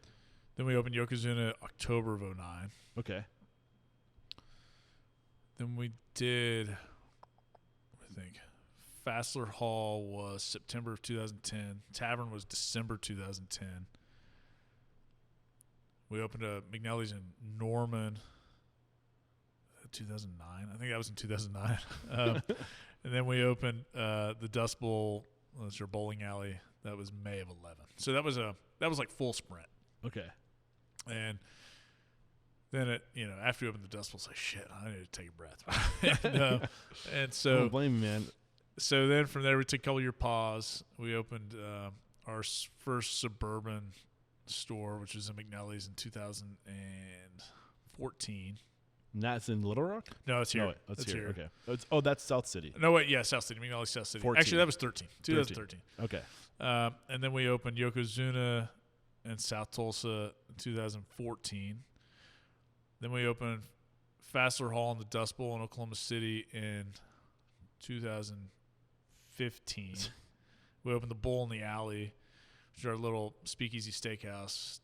Then we opened Yokozuna October of 2009. Okay. Then we did, I think, Fassler Hall was September of 2010. Tavern was December 2010. We opened a McNellie's in Norman 2009. I think that was in 2009. And then we opened the Dust Bowl, that's your bowling alley. That was May of 11. So that was like full sprint. Okay. And then after we opened the Dust Bowl, it's like, shit, I need to take a breath. And so don't blame me, man. So then from there we took a couple year pause. We opened our first suburban store, which was in McNellie's in 2014. And that's in Little Rock? No, it's here. No, it's here. Okay. That's South City. No, wait, yeah, South City. McNellie's South City. 14. Actually, that was 2013. Okay. And then we opened Yokozuna in South Tulsa in 2014. Then we opened Fassler Hall in the Dust Bowl in Oklahoma City in 2015. We opened the Bowl in the Alley, which is our little speakeasy steakhouse,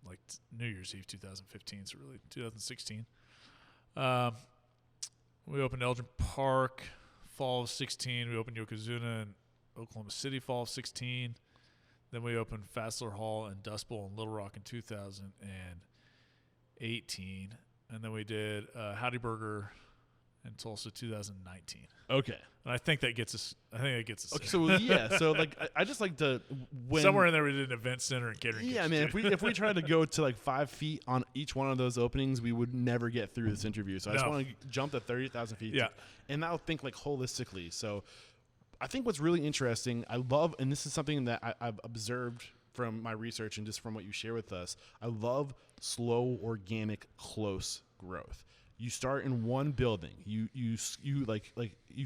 like New Year's Eve 2015, so really 2016. We opened Elgin Park fall of 16. We opened Yokozuna in Oklahoma City fall of 16. Then we opened Fassler Hall and Dust Bowl in Little Rock in 2018. And then we did Howdy Burger in Tulsa 2019. Okay. And I think that gets us. Okay, so yeah, so like I just like to somewhere in there we did an event center and catering. Yeah, man. If we tried to go to like 5 feet on each one of those openings, we would never get through this interview. So I just want to jump to 30,000 feet. Yeah. And now think like holistically. So I think what's really interesting, I love, and this is something that I've observed from my research and just from what you share with us. I love slow, organic, close growth. You start in one building. You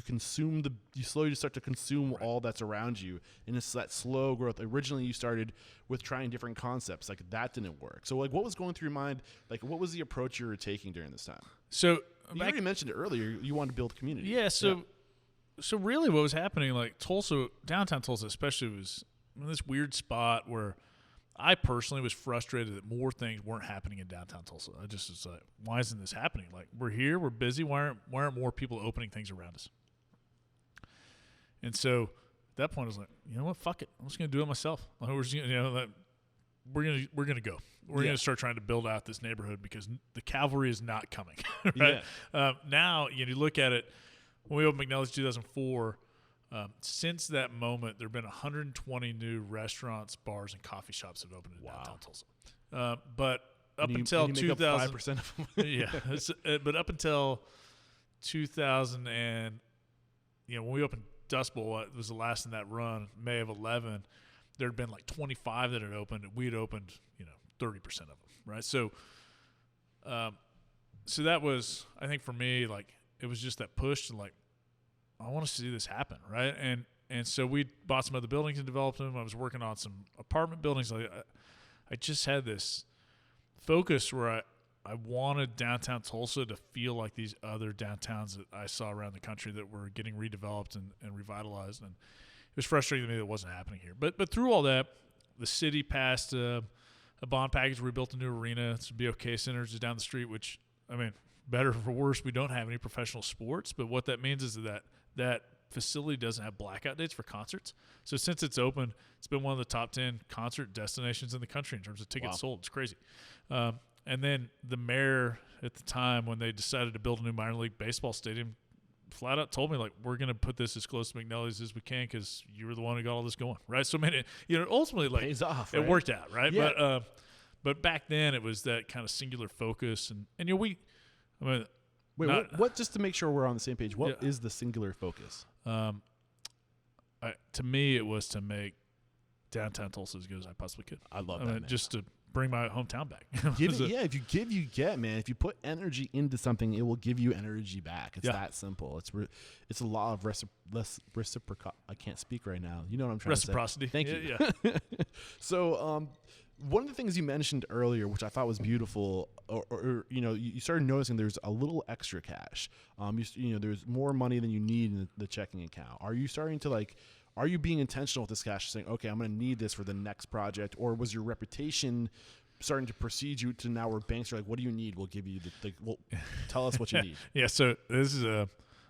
consume you slowly just start to consume all that's around you, and it's that slow growth. Originally, you started with trying different concepts, like that didn't work. So, like, what was going through your mind? Like, what was the approach you were taking during this time? So you already mentioned it earlier. You wanted to build community. Yeah. So really, what was happening, like Tulsa, downtown Tulsa, especially, was in this weird spot where I personally was frustrated that more things weren't happening in downtown Tulsa. I just was like, why isn't this happening? Like, we're here, we're busy. Why aren't more people opening things around us? And so at that point, I was like, you know what? Fuck it. I'm just gonna do it myself. Like, we're just gonna go. We're gonna start trying to build out this neighborhood because the cavalry is not coming. Right? Yeah. Now you look at it. When we opened McNellie's 2004. Since that moment, there have been 120 new restaurants, bars, and coffee shops that have opened in downtown Tulsa. But up until 2000, 5% of them. Yeah. But up until 2000 and when we opened Dust Bowl, it was the last in that run, May of 11. There had been like 25 that had opened, and we had opened 30% of them, right? So, so that was, I think for me, like it was just that push to like, I want to see this happen, right? And so we bought some other buildings and developed them. I was working on some apartment buildings. Like I just had this focus where I wanted downtown Tulsa to feel like these other downtowns that I saw around the country that were getting redeveloped and revitalized. And it was frustrating to me that it wasn't happening here. But through all that, the city passed a bond package where we built a new arena. Some BOK centers just down the street, which, I mean, better or for worse, we don't have any professional sports. But what that means is that facility doesn't have blackout dates for concerts. So since it's open, it's been one of the top 10 concert destinations in the country in terms of tickets sold. It's crazy. And then the mayor at the time, when they decided to build a new minor league baseball stadium, flat out told me, like, we're going to put this as close to McNellie's as we can because you were the one who got all this going, right? So, I mean, ultimately, like, pays off, it worked out, right? Yeah. But back then, it was that kind of singular focus. And what? Just to make sure we're on the same page, what is the singular focus? To me, it was to make downtown Tulsa as good as I possibly could. I love that, man. Just to bring my hometown back. If you give, you get, man. If you put energy into something, it will give you energy back. It's that simple. It's a law of reciprocity. I can't speak right now. You know what I'm trying to say. Reciprocity. Thank you. Yeah. So, one of the things you mentioned earlier, which I thought was beautiful, or you started noticing there's a little extra cash. There's more money than you need in the checking account. Are you starting to are you being intentional with this cash, saying, okay, I'm going to need this for the next project, or was your reputation starting to precede you to now where banks are like, what do you need? We'll give you well, tell us what you need. Yeah. So this is I'm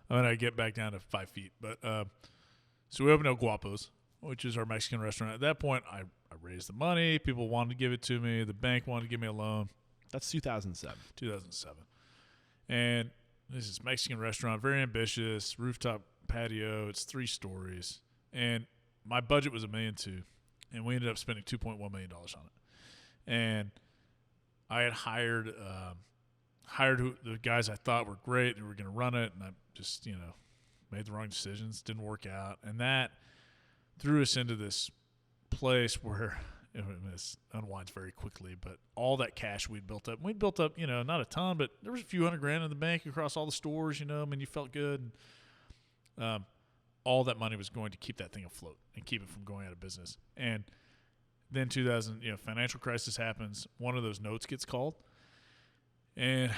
going to get back down to 5 feet, but so we opened El Guapo's, which is our Mexican restaurant. At that point, I raised the money. People wanted to give it to me. The bank wanted to give me a loan. That's 2007. 2007. And this is Mexican restaurant, very ambitious, rooftop patio. It's 3 stories. And my budget was $1.2 million, and we ended up spending $2.1 million on it. And I had hired the guys I thought were great who were going to run it, and I just, made the wrong decisions, didn't work out. And that threw us into this place where this unwinds very quickly, but all that cash we'd built up, not a ton, but there was a few $100,000 in the bank across all the stores, you felt good. All that money was going to keep that thing afloat and keep it from going out of business. And then financial crisis happens. One of those notes gets called. And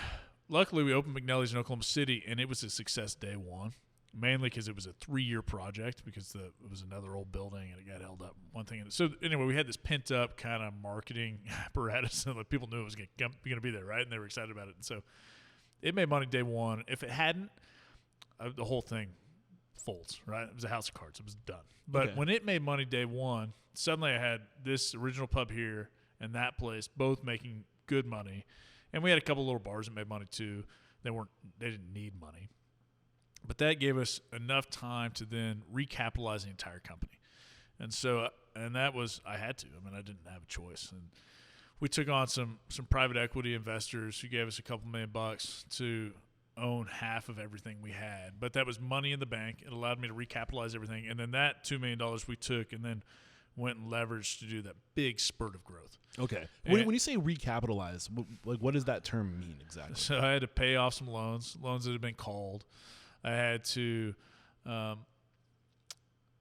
luckily we opened McNellie's in Oklahoma City, and it was a success day one, mainly because it was a 3-year project because it was another old building and it got held up. One thing. So anyway, we had this pent up kind of marketing apparatus, and people knew it was going to be there, right? And they were excited about it. And so it made money day one. If it hadn't, the whole thing folds, right? It was a house of cards. It was done. But when it made money day one, suddenly I had this original pub here and that place both making good money. And we had a couple little bars that made money too. They didn't need money. But that gave us enough time to then recapitalize the entire company. And so, I had to. I didn't have a choice. And we took on some private equity investors who gave us a couple $1 million to own half of everything we had. But that was money in the bank. It allowed me to recapitalize everything. And then that $2 million we took and then went and leveraged to do that big spurt of growth. Okay. When you say recapitalize, what does that term mean exactly? So I had to pay off some loans that had been called. I had to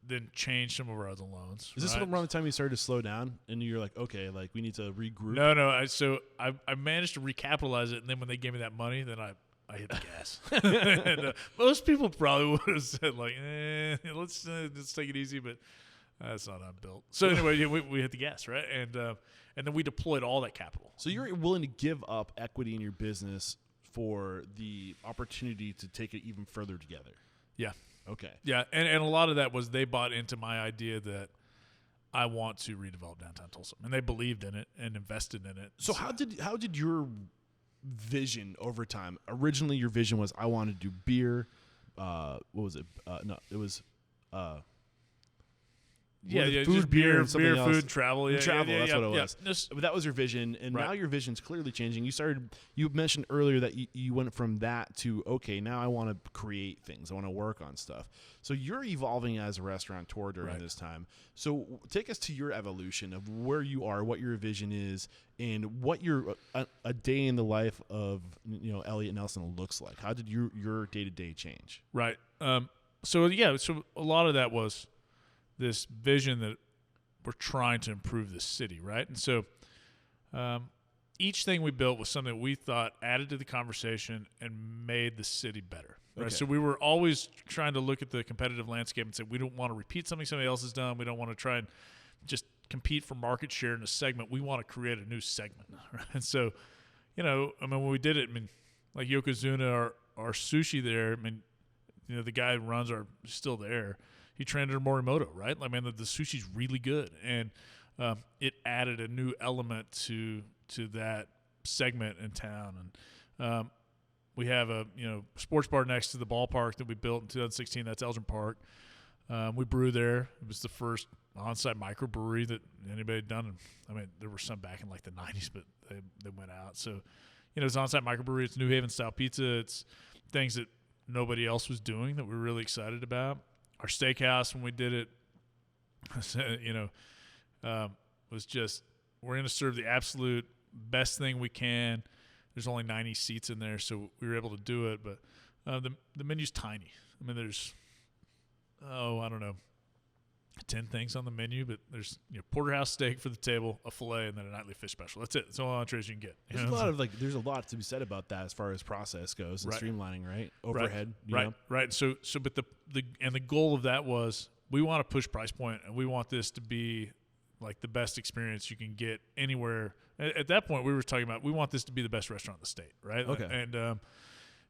then change some of our other loans. Is this around the time you started to slow down and you're like, okay, we need to regroup? No. So I managed to recapitalize it, and then when they gave me that money, then I hit the gas. And, most people probably would have said let's take it easy, but that's not how I'm built. So anyway, we hit the gas, right? And then we deployed all that capital. So you're willing to give up equity in your business for the opportunity to take it even further together? Yeah. Okay. Yeah, and a lot of that was they bought into my idea that I want to redevelop downtown Tulsa, and they believed in it and invested in it. So how did your vision over time? Originally, your vision was I want to do beer. What was it? No, it was. Food, beer, food, travel. That's what it was. But that was your vision, and now your vision's clearly changing. You mentioned earlier that you went from that to, okay, now I want to create things. I want to work on stuff. So you're evolving as a restaurateur during this time. So take us to your evolution of where you are, what your vision is, and what a day in the life of Elliot Nelson looks like. How did your day-to-day change? Right. So a lot of that was this vision that we're trying to improve this city, right? And so each thing we built was something that we thought added to the conversation and made the city better, right? Okay. So we were always trying to look at the competitive landscape and say, we don't want to repeat something somebody else has done. We don't want to try and just compete for market share in a segment. We want to create a new segment, right? And so, when we did it, like Yokozuna, our sushi there, the guy who runs still there. He trained under Morimoto, right? The sushi's really good, and it added a new element to that segment in town. And we have a sports bar next to the ballpark that we built in 2016. That's Elgin Park. We brew there. It was the first on-site microbrewery that anybody had done. There were some back in the 90s, but they went out. So, it's on-site microbrewery. It's New Haven style pizza. It's things that nobody else was doing that we're really excited about. Our steakhouse, when we did it, was just, we're going to serve the absolute best thing we can. There's only 90 seats in there, so we were able to do it. But the menu's tiny. There's, I don't know, 10 things on the menu, but there's porterhouse steak for the table, a filet, and then a nightly fish special. That's it. That's all entrees you can get. There's a lot to be said about that as far as process goes and streamlining, right? Overhead, right. So but the goal of that was we want to push price point, and we want this to be like the best experience you can get anywhere. At that point, we were talking about we want this to be the best restaurant in the state, right? Okay. And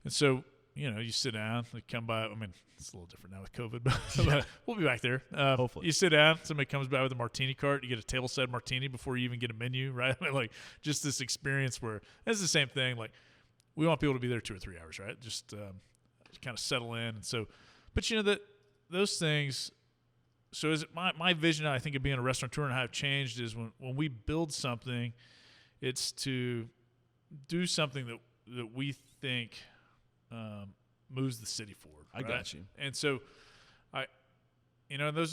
so you sit down, they come by. I mean, it's a little different now with COVID, but we'll be back there. Hopefully. You sit down, somebody comes by with a martini cart, you get a table-side martini before you even get a menu, right? I mean, like, just this experience where it's the same thing. Like, we want people to be there 2 or 3 hours, right? Just kind of settle in. And so, but that those things. So is it my vision, I think, of being a restaurateur and how I've changed is when we build something, it's to do something that we think moves the city forward. Right? I got you. And so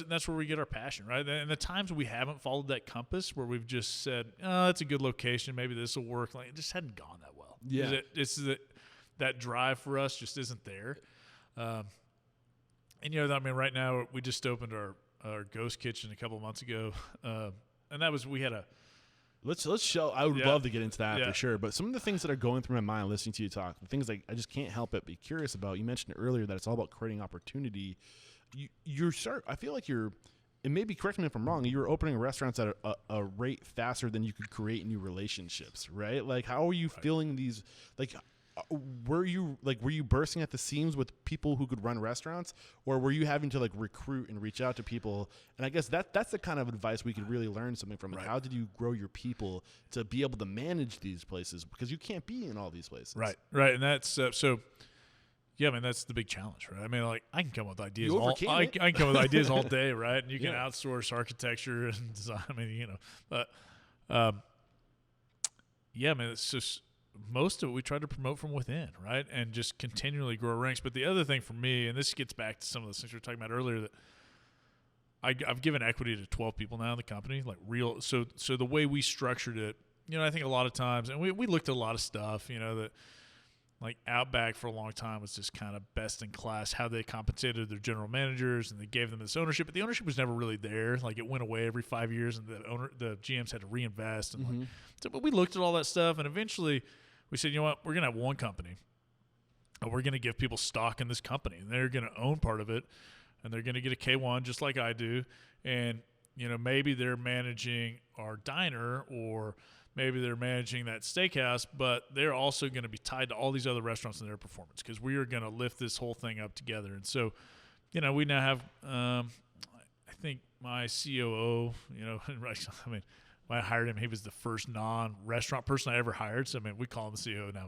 that's where we get our passion, right? And the times we haven't followed that compass where we've just said, oh, that's a good location, maybe this will work. Like, it just hadn't gone that well. Yeah. That drive for us just isn't there. And right now we just opened our ghost kitchen a couple of months ago. And that was, we had a, Let's show. I would love to get into that for sure. But some of the things that are going through my mind listening to you talk, the things I just can't help but be curious about. You mentioned earlier that it's all about creating opportunity. I feel like and maybe correct me if I'm wrong, you're opening restaurants at a rate faster than you could create new relationships, right? Like, how are you feeling these? Like, were you bursting at the seams with people who could run restaurants, or were you having to like recruit and reach out to people? And I guess that's the kind of advice we could really learn something from. Like, how did you grow your people to be able to manage these places, because you can't be in all these places? Right. And that's so. Yeah, I mean, that's the big challenge, right? I mean, like, I can come up with ideas. I can come up with ideas all day, right? And you can outsource architecture and design. I mean, but it's just. Most of it we try to promote from within, right? And just continually grow ranks. But the other thing for me, and this gets back to some of the things we were talking about earlier, that I've given equity to 12 people now in the company, like real. So the way we structured it, I think a lot of times, and we looked at a lot of stuff, that like Outback for a long time was just kind of best in class, how they compensated their general managers and they gave them this ownership, but the ownership was never really there. Like, it went away every 5 years, and the GMs had to reinvest. And but we looked at all that stuff, and eventually we said, you know what, we're going to have one company, and we're going to give people stock in this company, and they're going to own part of it, and they're going to get a K1 just like I do. And, maybe they're managing our diner, or maybe they're managing that steakhouse, but they're also going to be tied to all these other restaurants in their performance, because we are going to lift this whole thing up together. And so, we now have, I think my COO, I mean, when I hired him, he was the first non-restaurant person I ever hired. So, I mean, we call him the CEO now.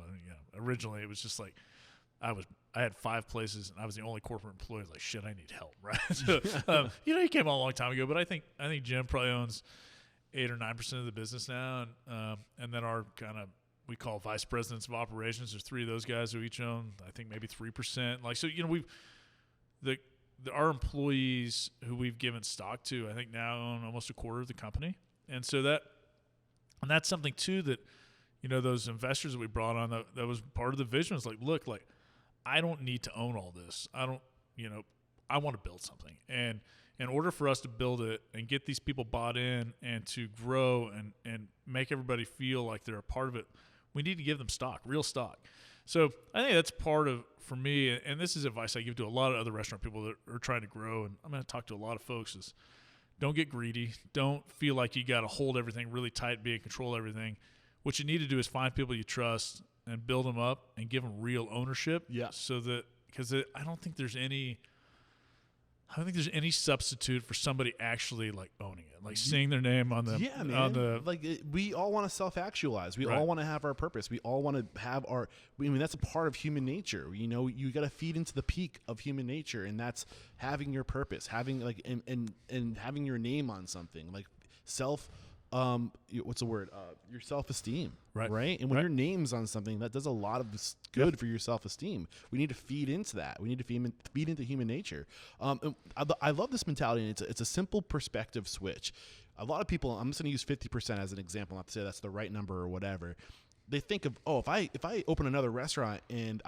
Originally it was just like I had 5 places, and I was the only corporate employee. I was like, shit, I need help, right? So, he came on a long time ago, but I think Jim probably owns 8 or 9% of the business now, and then our kind of, we call vice presidents of operations. There's 3 of those guys who each own, I think, maybe 3%. Like, so, our employees who we've given stock to, I think now own almost a quarter of the company. And so that's something too that, those investors that we brought on, that was part of the vision, was like, look, like, I don't need to own all this. I don't, I want to build something. And in order for us to build it and get these people bought in and to grow and make everybody feel like they're a part of it, we need to give them stock, real stock. So I think that's part of, for me, and this is advice I give to a lot of other restaurant people that are trying to grow, and I'm going to talk to a lot of folks, is don't get greedy. Don't feel like you got to hold everything really tight, be in control of everything. What you need to do is find people you trust and build them up and give them real ownership. Yeah. So that, because I don't think there's any substitute for somebody actually like owning it, like seeing their name on the. Yeah, man. We all want to self-actualize. We all want to have our purpose. We all want to have our. I mean, that's a part of human nature. You got to feed into the peak of human nature, and that's having your purpose, having like and having your name on something, like self. What's the word? Your self-esteem, right? And when your name's on something, that does a lot of good for your self-esteem. We need to feed into that. We need to feed into human nature. I love this mentality, and it's a simple perspective switch. A lot of people, I'm just going to use 50% as an example, not to say that's the right number or whatever. They think of, if I open another restaurant and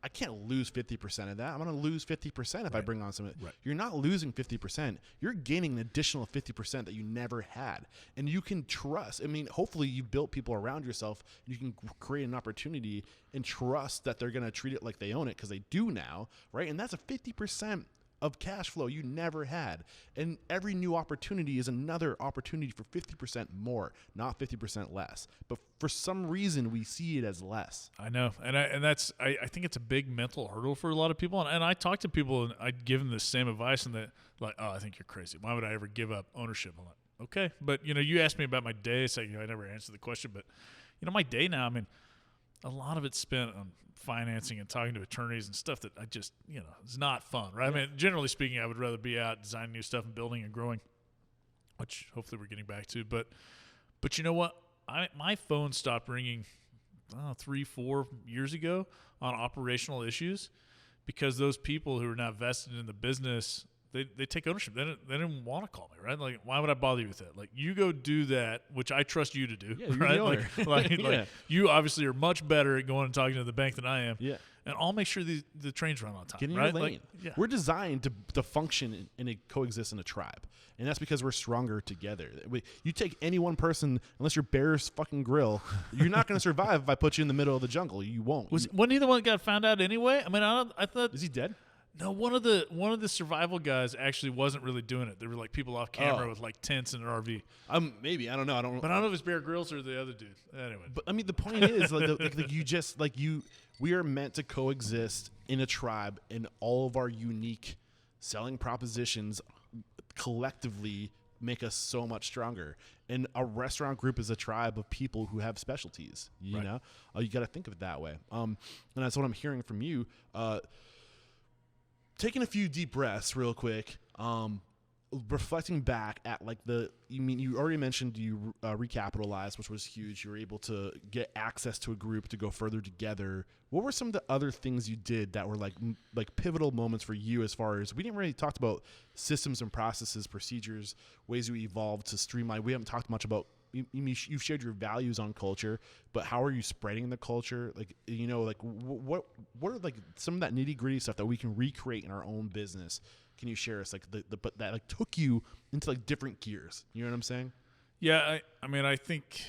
I can't lose 50% of that. I'm going to lose 50% if I bring on something. Right. You're not losing 50%. You're gaining an additional 50% that you never had. And you can trust. I mean, hopefully you've built people around yourself. You can create an opportunity and trust that they're going to treat it like they own it, because they do now, right? And that's a 50% of cash flow you never had. And every new opportunity is another opportunity for 50% more, not 50% less. But for some reason, we see it as less. I know. And I think it's a big mental hurdle for a lot of people. And I talk to people, and I give them the same advice, and they're like, oh, I think you're crazy. Why would I ever give up ownership? I'm like, okay. But, you asked me about my day, so, I never answered the question. But, my day now, I mean, a lot of it's spent on financing and talking to attorneys and stuff that I just, it's not fun, right? I mean, generally speaking, I would rather be out designing new stuff and building and growing, which hopefully we're getting back to. But you know what? My phone stopped ringing 3-4 years ago on operational issues, because those people who are now vested in the business, they take ownership. They didn't want to call me, right? Like, why would I bother you with that? Like, you go do that, which I trust you to do, right? Like you obviously are much better at going and talking to the bank than I am. Yeah. And I'll make sure the trains run on time. Get in right? your lane. We're designed to function and coexist in a tribe. And that's because we're stronger together. You take any one person, unless you're Bear's fucking grill, you're not going to survive if I put you in the middle of the jungle. You won't. Wasn't he the one that got found out anyway? I mean, I thought... Is he dead? No, one of the survival guys actually wasn't really doing it. There were like people off camera with like tents in an RV. Maybe, I don't know. But I don't know if it's Bear Grylls or the other dude. Anyway. But I mean, the point is, we are meant to coexist in a tribe, and all of our unique selling propositions collectively make us so much stronger. And a restaurant group is a tribe of people who have specialties. You know, you got to think of it that way. And that's what I'm hearing from you. Taking a few deep breaths real quick, reflecting back at you already mentioned you recapitalized, which was huge. You were able to get access to a group to go further together. What were some of the other things you did that were like pivotal moments for you, as far as we didn't really talk about systems and processes, procedures, ways you evolved to streamline. We haven't talked much about, you've shared your values on culture, but how are you spreading the culture? What are like some of that nitty gritty stuff that we can recreate in our own business? Can you share us but that like took you into like different gears? You know what I'm saying? Yeah. I mean, I think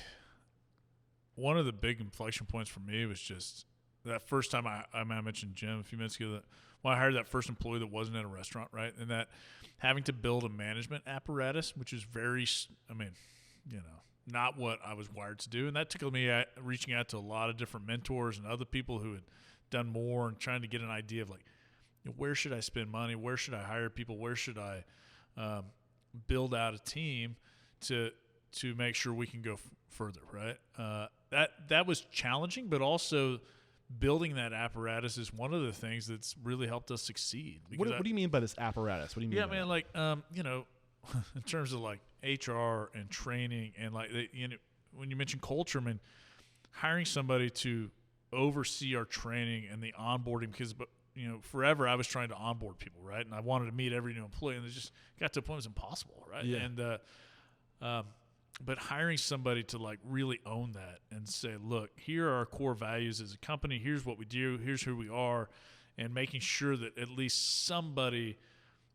one of the big inflection points for me was just that first time I mentioned Jim a few minutes ago, that when I hired that first employee that wasn't in a restaurant, right? And that having to build a management apparatus, which is very, not what I was wired to do. And that took me reaching out to a lot of different mentors and other people who had done more, and trying to get an idea of where should I spend money? Where should I hire people? Where should I build out a team to make sure we can go further, right? That was challenging, but also building that apparatus is one of the things that's really helped us succeed. What do you mean by this apparatus? What do you mean? Yeah, man, in terms of HR and training, and when you mention culture, I mean, hiring somebody to oversee our training and the onboarding, because forever I was trying to onboard people, right? And I wanted to meet every new employee, and it just got to a point it was impossible, right? Yeah. And but hiring somebody to really own that and say, look, here are our core values as a company. Here's what we do. Here's who we are, and making sure that at least somebody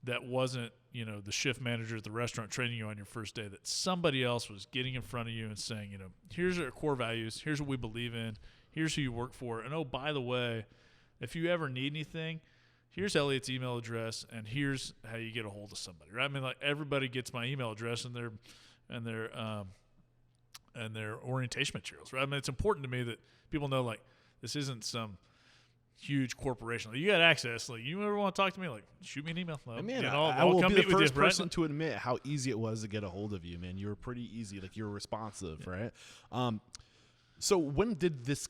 that wasn't, the shift manager at the restaurant training you on your first day, that somebody else was getting in front of you and saying, here's our core values. Here's what we believe in. Here's who you work for. And, oh, by the way, if you ever need anything, here's Elliot's email address, and here's how you get a hold of somebody, right? I mean, everybody gets my email address and their orientation materials, right? I mean, it's important to me that people know, this isn't some huge corporation. You got access. You ever want to talk to me? Shoot me an email. I will be the first person to admit how easy it was to get a hold of you, man. You were pretty easy. You were responsive, right? So when did this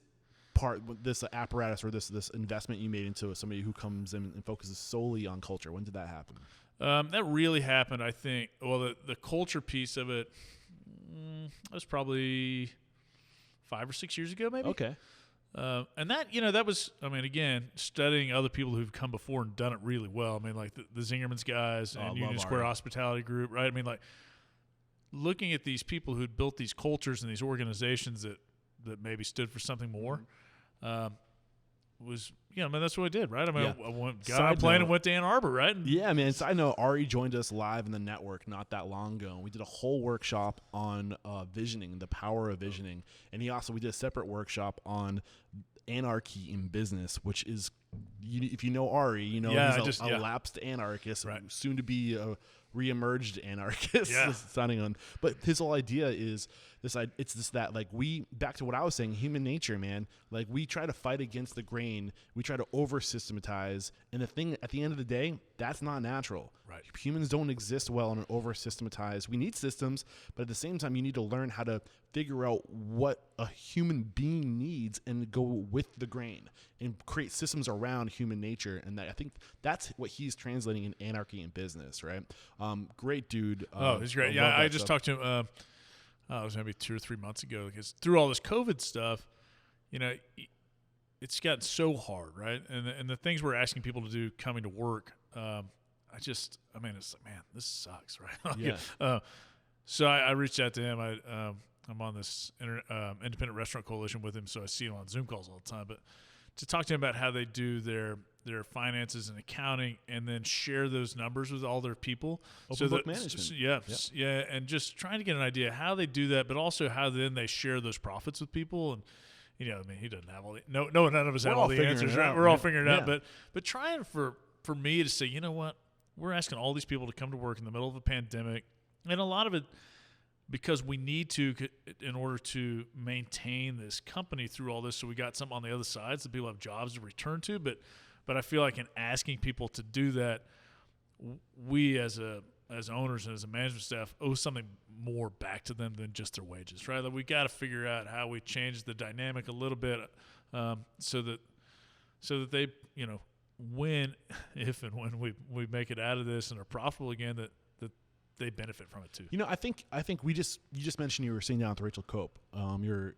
apparatus or this investment you made into somebody who comes in and focuses solely on culture, when did that happen? That really happened, I think. Well, the culture piece of it was probably 5 or 6 years ago, maybe. Okay. And that was, again, studying other people who've come before and done it really well. The Zingerman's guys and Union Square Hospitality Group, right? Looking at these people who'd built these cultures and these organizations that maybe stood for something more, was, I mean, that's what I did, right? I mean, I got on a Side plane note, and went to Ann Arbor, right? Yeah, man. So I know Ari joined us live in the network not that long ago. We did a whole workshop on visioning, the power of visioning. And we did a separate workshop on anarchy in business, which is, if you know Ari, he's a lapsed anarchist, right, soon to be a re-emerged anarchist. Signing on. But his whole idea is back to what I was saying, human nature, man. Like, we try to fight against the grain. We try to over-systematize. And the thing, at the end of the day, that's not natural. Right. Humans don't exist well in an over-systematized. We need systems, but at the same time, you need to learn how to figure out what a human being needs and go with the grain and create systems around human nature. And I think that's what he's translating in Anarchy in Business, right? Great dude. He's great. Yeah, I just talked to him. It was maybe 2 or 3 months ago, because through all this COVID stuff, it's gotten so hard, right? And the things we're asking people to do coming to work, it's like, man, this sucks, right? Yeah. So I reached out to him. I'm on this independent restaurant coalition with him, so I see him on Zoom calls all the time. But to talk to him about how they do their finances and accounting, and then share those numbers with all their people. Open book management. And just trying to get an idea how they do that, but also how then they share those profits with people. And he doesn't have all the none of us have all the answers, right? We're all figuring it out, but trying for me to say, you know what, we're asking all these people to come to work in the middle of a pandemic, and a lot of it because we need to, in order to maintain this company through all this. So we got something on the other side, so people have jobs to return to, but I feel like in asking people to do that, we as owners and as a management staff owe something more back to them than just their wages, right? Like, we got to figure out how we change the dynamic a little bit, so that they, if and when we make it out of this and are profitable again, that they benefit from it too. I think you just mentioned you were sitting down with Rachel Cope, your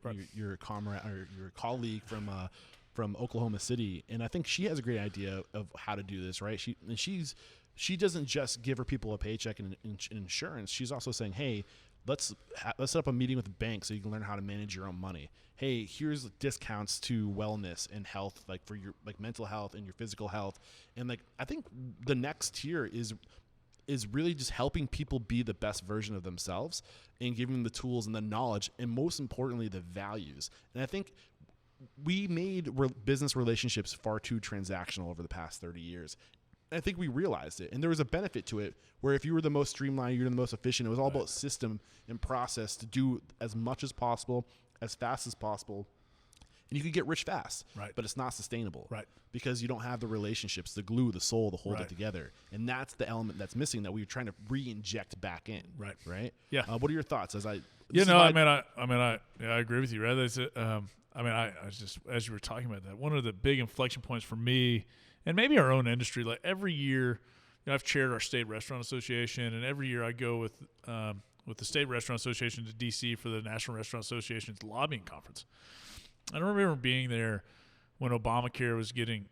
comrade or your colleague from Oklahoma City, and I think she has a great idea of how to do this, right? She doesn't just give her people a paycheck and insurance. She's also saying, hey, let's set up a meeting with the bank so you can learn how to manage your own money. Hey, here's discounts to wellness and health, like for your mental health and your physical health. And I think the next tier is really just helping people be the best version of themselves and giving them the tools and the knowledge, and most importantly, the values. And I think we made business relationships far too transactional over the past 30 years. And I think we realized it, and there was a benefit to it, where if you were the most streamlined, you're the most efficient, it was all about system and process to do as much as possible, as fast as possible. And you could get rich fast, right? But it's not sustainable, right? Because you don't have the relationships, the glue, the soul to hold it together. And that's the element that's missing that we're trying to re-inject back in, right? Yeah. What are your thoughts? I agree with you, right? I just, as you were talking about that, one of the big inflection points for me, and maybe our own industry, like every year, I've chaired our state restaurant association, and every year I go with the state restaurant association to DC for the National Restaurant Association's lobbying conference. I remember being there when Obamacare was getting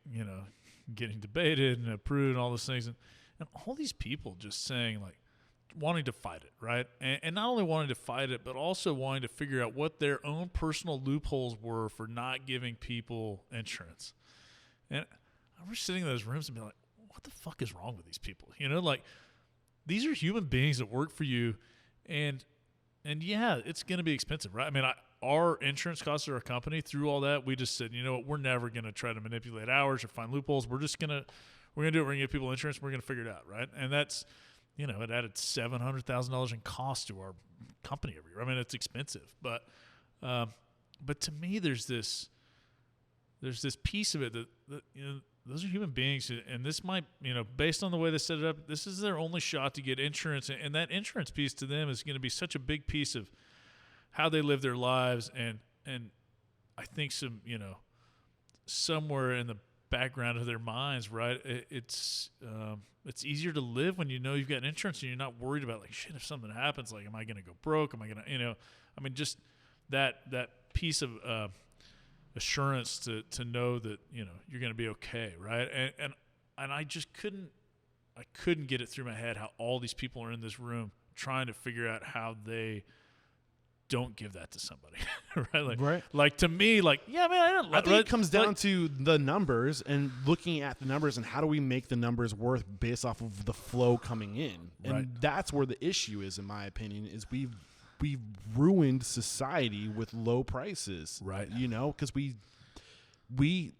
debated and approved and all those things, and all these people just saying, like, wanting to fight it, right? And not only wanting to fight it, but also wanting to figure out what their own personal loopholes were for not giving people insurance. And I remember sitting in those rooms and being like, what the fuck is wrong with these people? These are human beings that work for you, and yeah, it's going to be expensive, right? I mean, our insurance costs of our company, through all that, we just said, you know what, we're never going to try to manipulate hours or find loopholes. We're going to do it. We're going to give people insurance. We're going to figure it out, right? And that's, it added $700,000 in cost to our company every year. I mean, it's expensive, but to me, there's this piece of it that those are human beings, and this might, based on the way they set it up, this is their only shot to get insurance, and that insurance piece to them is going to be such a big piece of how they live their lives, and I think somewhere in the background of their minds, right? It's easier to live when you've got insurance and you're not worried about, like, shit, if something happens, like, am I going to go broke? Am I going to, just that piece of assurance to know that you're going to be okay, right? And I just couldn't get it through my head how all these people are in this room trying to figure out how they don't give that to somebody, right? Right. Like to me, like, yeah, man, I think it comes down to the numbers and looking at the numbers and how do we make the numbers worth based off of the flow coming in. And that's where the issue is, in my opinion, is we've ruined society with low prices. Right. You know, because we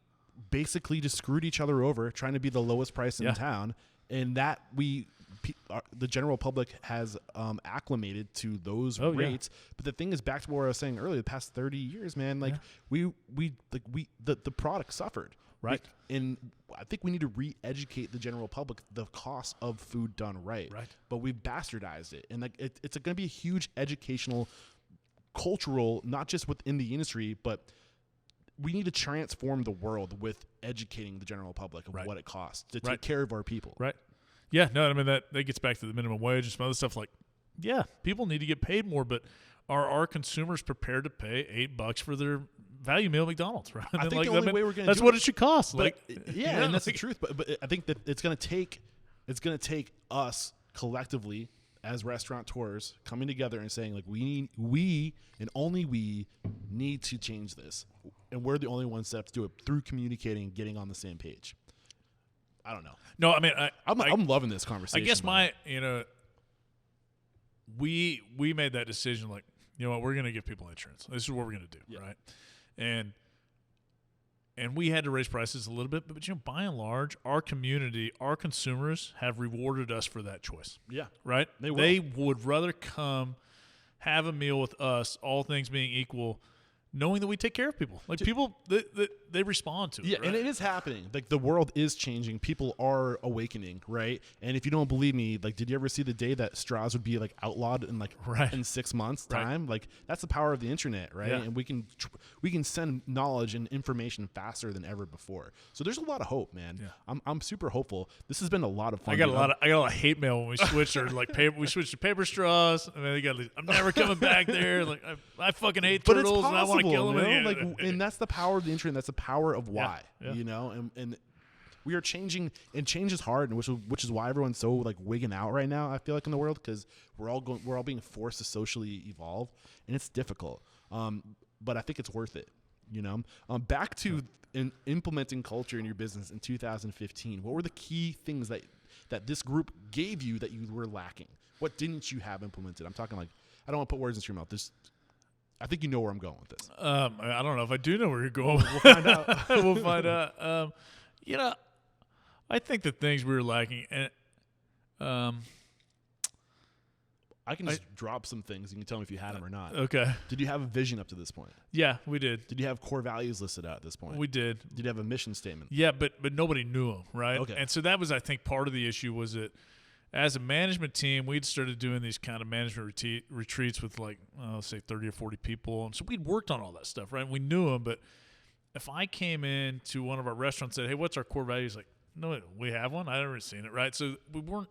basically just screwed each other over trying to be the lowest price in town. And that the general public has acclimated to those rates. But the thing is, back to what I was saying earlier, the past 30 years, man, like the product suffered. Right. And I think we need to re-educate the general public the cost of food done right. Right. But we've bastardized it. And like it's going to be a huge educational, cultural, not just within the industry, but we need to transform the world with educating the general public of what it costs to take care of our people. Right. Yeah, no, I mean, that gets back to the minimum wage and some other stuff. Like, yeah, people need to get paid more, but are our consumers prepared to pay $8 for their value meal at McDonald's? Right? I think the only way we're going to that's what it should cost. Like, and that's the truth. But I think that it's going to take us collectively as restaurateurs coming together and saying, like, we and only we need to change this, and we're the only ones that have to do it through communicating and getting on the same page. I don't know. No, I mean, I'm loving this conversation. I guess we made that decision, like, you know what, we're going to give people insurance. This is what we're going to do, right? And we had to raise prices a little bit, but by and large, our community, our consumers have rewarded us for that choice. Yeah. Right? They would rather come have a meal with us, all things being equal, knowing that we take care of people. Like, people, they respond to it. Yeah, right? and it is happening. Like, the world is changing. People are awakening, right? And if you don't believe me, like, did you ever see the day that straws would be, like, outlawed in, like, in 6 months' time? Right. Like, that's the power of the internet, right? Yeah. And we can send knowledge and information faster than ever before. So there's a lot of hope, man. Yeah. I'm super hopeful. This has been a lot of fun. I got a lot of hate mail when we switched we switched to paper straws. I mean, I'm never coming back there. Like, I fucking hate turtles and I want to kill them. You know? Like, and that's the power of the internet. That's the power of why, you know, and we are changing, and change is hard, and which is why everyone's so, like, wigging out right now. I feel like in the world, because we're all being forced to socially evolve, and it's difficult. But I think it's worth it, you know. Back to implementing culture in your business in 2015. What were the key things that this group gave you that you were lacking? What didn't you have implemented? I'm talking, like, I don't want to put words into your mouth. I think you know where I'm going with this. I don't know if I do know where you're going. We'll find out. We'll find out. You know, I think the things we were lacking, and I can just drop some things. You can tell me if you had them or not. Okay. Did you have a vision up to this point? Yeah, we did. Did you have core values listed out at this point? We did. Did you have a mission statement? Yeah, but nobody knew them, right? Okay. And so that was, I think, part of the issue was that as a management team, we'd started doing these kind of management retreats with, like, let's say 30 or 40 people. And so we'd worked on all that stuff, right? We knew them, but if I came in to one of our restaurants and said, hey, what's our core values? Like, no, we have one? I've never seen it, right? So we weren't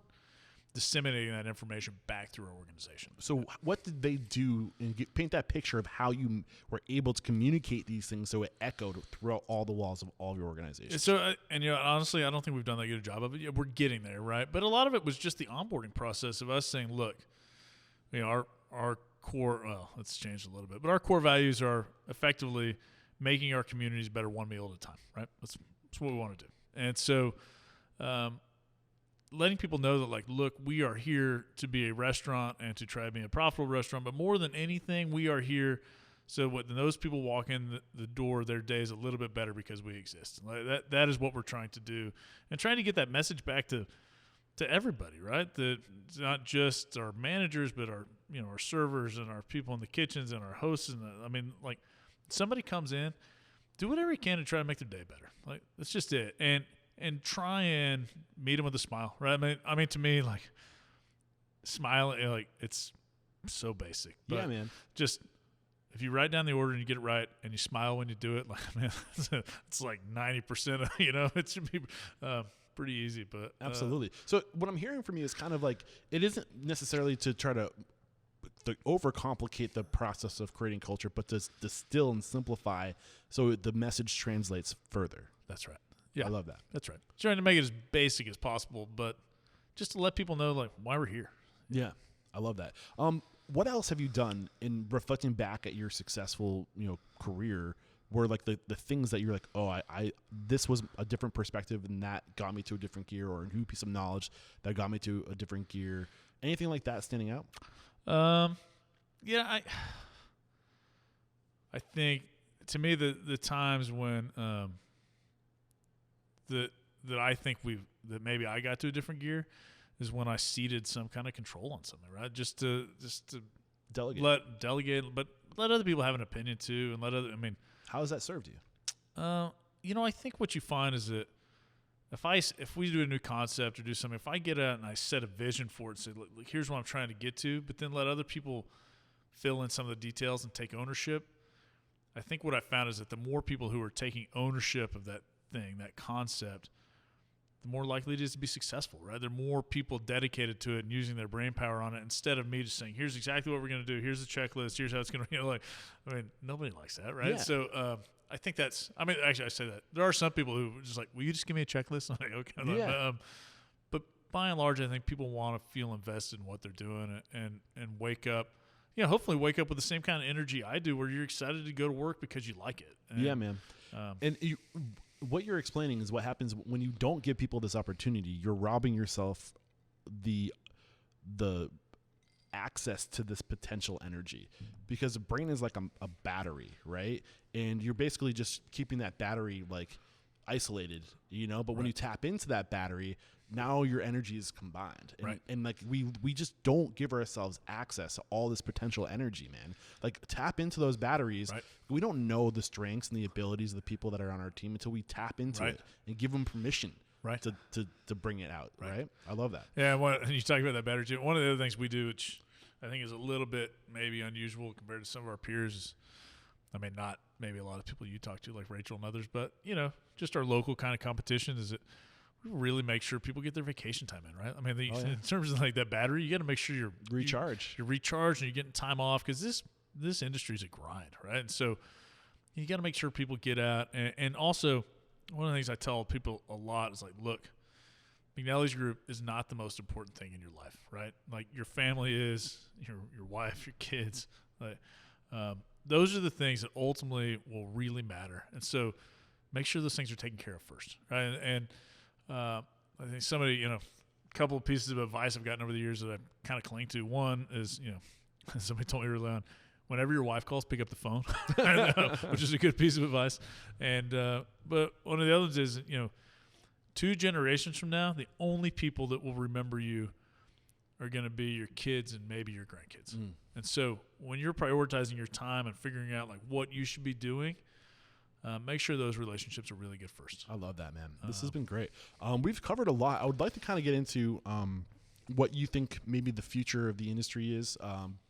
disseminating that information back through our organization. So what did they do and paint that picture of how you were able to communicate these things so it echoed throughout all the walls of all of your organization? So, and, you know, honestly, I don't think we've done that good a job of it. Yeah, we're getting there, right? But a lot of it was just the onboarding process of us saying, look, you know, our core, well, it's changed a little bit, but our core values are effectively making our communities better one meal at a time, right? That's what we want to do. And so, letting people know that, like, look, we are here to be a restaurant and to try to be a profitable restaurant, but more than anything, we are here so when those people walk in the door, their day is a little bit better because we exist. Like, that is what we're trying to do, and trying to get that message back to everybody, right? That it's not just our managers, but our servers and our people in the kitchens and our hosts. And I mean, like, somebody comes in, do whatever you can to try to make their day better. Like, that's just it. And try and meet them with a smile, right? I mean, to me, like, smile, like, it's so basic. But yeah, man. Just if you write down the order and you get it right, and you smile when you do it, like, man, it's like 90% of, you know, it should be pretty easy. But absolutely. So what I'm hearing from you is kind of like, it isn't necessarily to try to overcomplicate the process of creating culture, but to distill and simplify so the message translates further. That's right. Yeah, I love that. That's right. Trying to make it as basic as possible, but just to let people know, like, why we're here. Yeah, I love that. what else have you done in reflecting back at your successful, career, where like the things that you're like, oh, I this was a different perspective and that got me to a different gear, or a new piece of knowledge that got me to a different gear? Anything like that standing out? Yeah, I think to me the times when that I think that maybe I got to a different gear is when I ceded some kind of control on something, right? Just to delegate, but let other people have an opinion too, and how has that served you? I think what you find is that if we do a new concept or do something, if I get out and I set a vision for it, say, look, here's what I'm trying to get to, but then let other people fill in some of the details and take ownership. I think what I found is that the more people who are taking ownership of that thing, that concept, the more likely it is to be successful, right? There are more people dedicated to it and using their brain power on it, instead of me just saying, here's exactly what we're going to do. Here's the checklist. Here's how it's going to, nobody likes that, right? Yeah. So I think actually I say that. There are some people who are just like, will you just give me a checklist? I'm like, okay. Yeah. But by and large, I think people want to feel invested in what they're doing and wake up. Hopefully wake up with the same kind of energy I do, where you're excited to go to work because you like it. And, yeah, man. What you're explaining is what happens when you don't give people this opportunity. You're robbing yourself the access to this potential energy, because the brain is like a battery, right? And you're basically just keeping that battery like isolated, but when you tap into that battery, now your energy is combined, and like we just don't give ourselves access to all this potential energy, man. Like, tap into those batteries. We don't know the strengths and the abilities of the people that are on our team until we tap into it and give them permission to bring it out, right? I love that. Yeah, and you talk about that battery too. One of the other things we do, which I think is a little bit maybe unusual compared to some of our peers, is, not maybe a lot of people you talk to like Rachel and others, but just our local kind of competition, is that we really make sure people get their vacation time in, right? In terms of like that battery, you got to make sure you're recharged and you're getting time off, because this industry is a grind, right? And so you got to make sure people get out. And also, one of the things I tell people a lot is like, look, McNellie's Group is not the most important thing in your life, right? Like, your family is, your wife, your kids. Like, those are the things that ultimately will really matter. And so make sure those things are taken care of first, right? And I think somebody, a couple of pieces of advice I've gotten over the years that I kind of cling to. One is, somebody told me early on, whenever your wife calls, pick up the phone, which is a good piece of advice. And but one of the others is, 2 generations from now, the only people that will remember you are going to be your kids and maybe your grandkids. And so when you're prioritizing your time and figuring out like what you should be doing, make sure those relationships are really good first. I love that, man. This has been great. We've covered a lot. I would like to kind of get into what you think maybe the future of the industry is.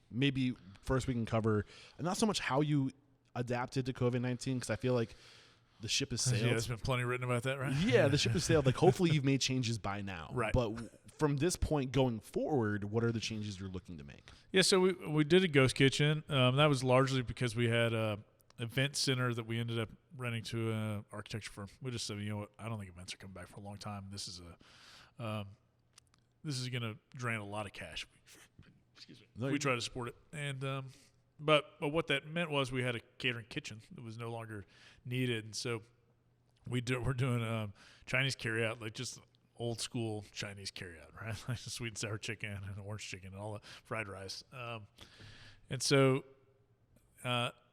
Maybe first we can cover not so much how you adapted to COVID-19, because I feel like the ship has sailed. Yeah, there's been plenty written about that, right? Yeah, the ship has sailed. Like, hopefully you've made changes by now. Right. But from this point going forward, what are the changes you're looking to make? Yeah, so we did a ghost kitchen. That was largely because we had a event center that we ended up renting to an architecture firm. We just said, what, I don't think events are coming back for a long time. This is going to drain a lot of cash. Excuse me. We try to support it, and but what that meant was we had a catering kitchen that was no longer needed, and so we're doing Chinese carryout, like just old school Chinese carryout, right? Like the sweet and sour chicken and orange chicken and all the fried rice, and so.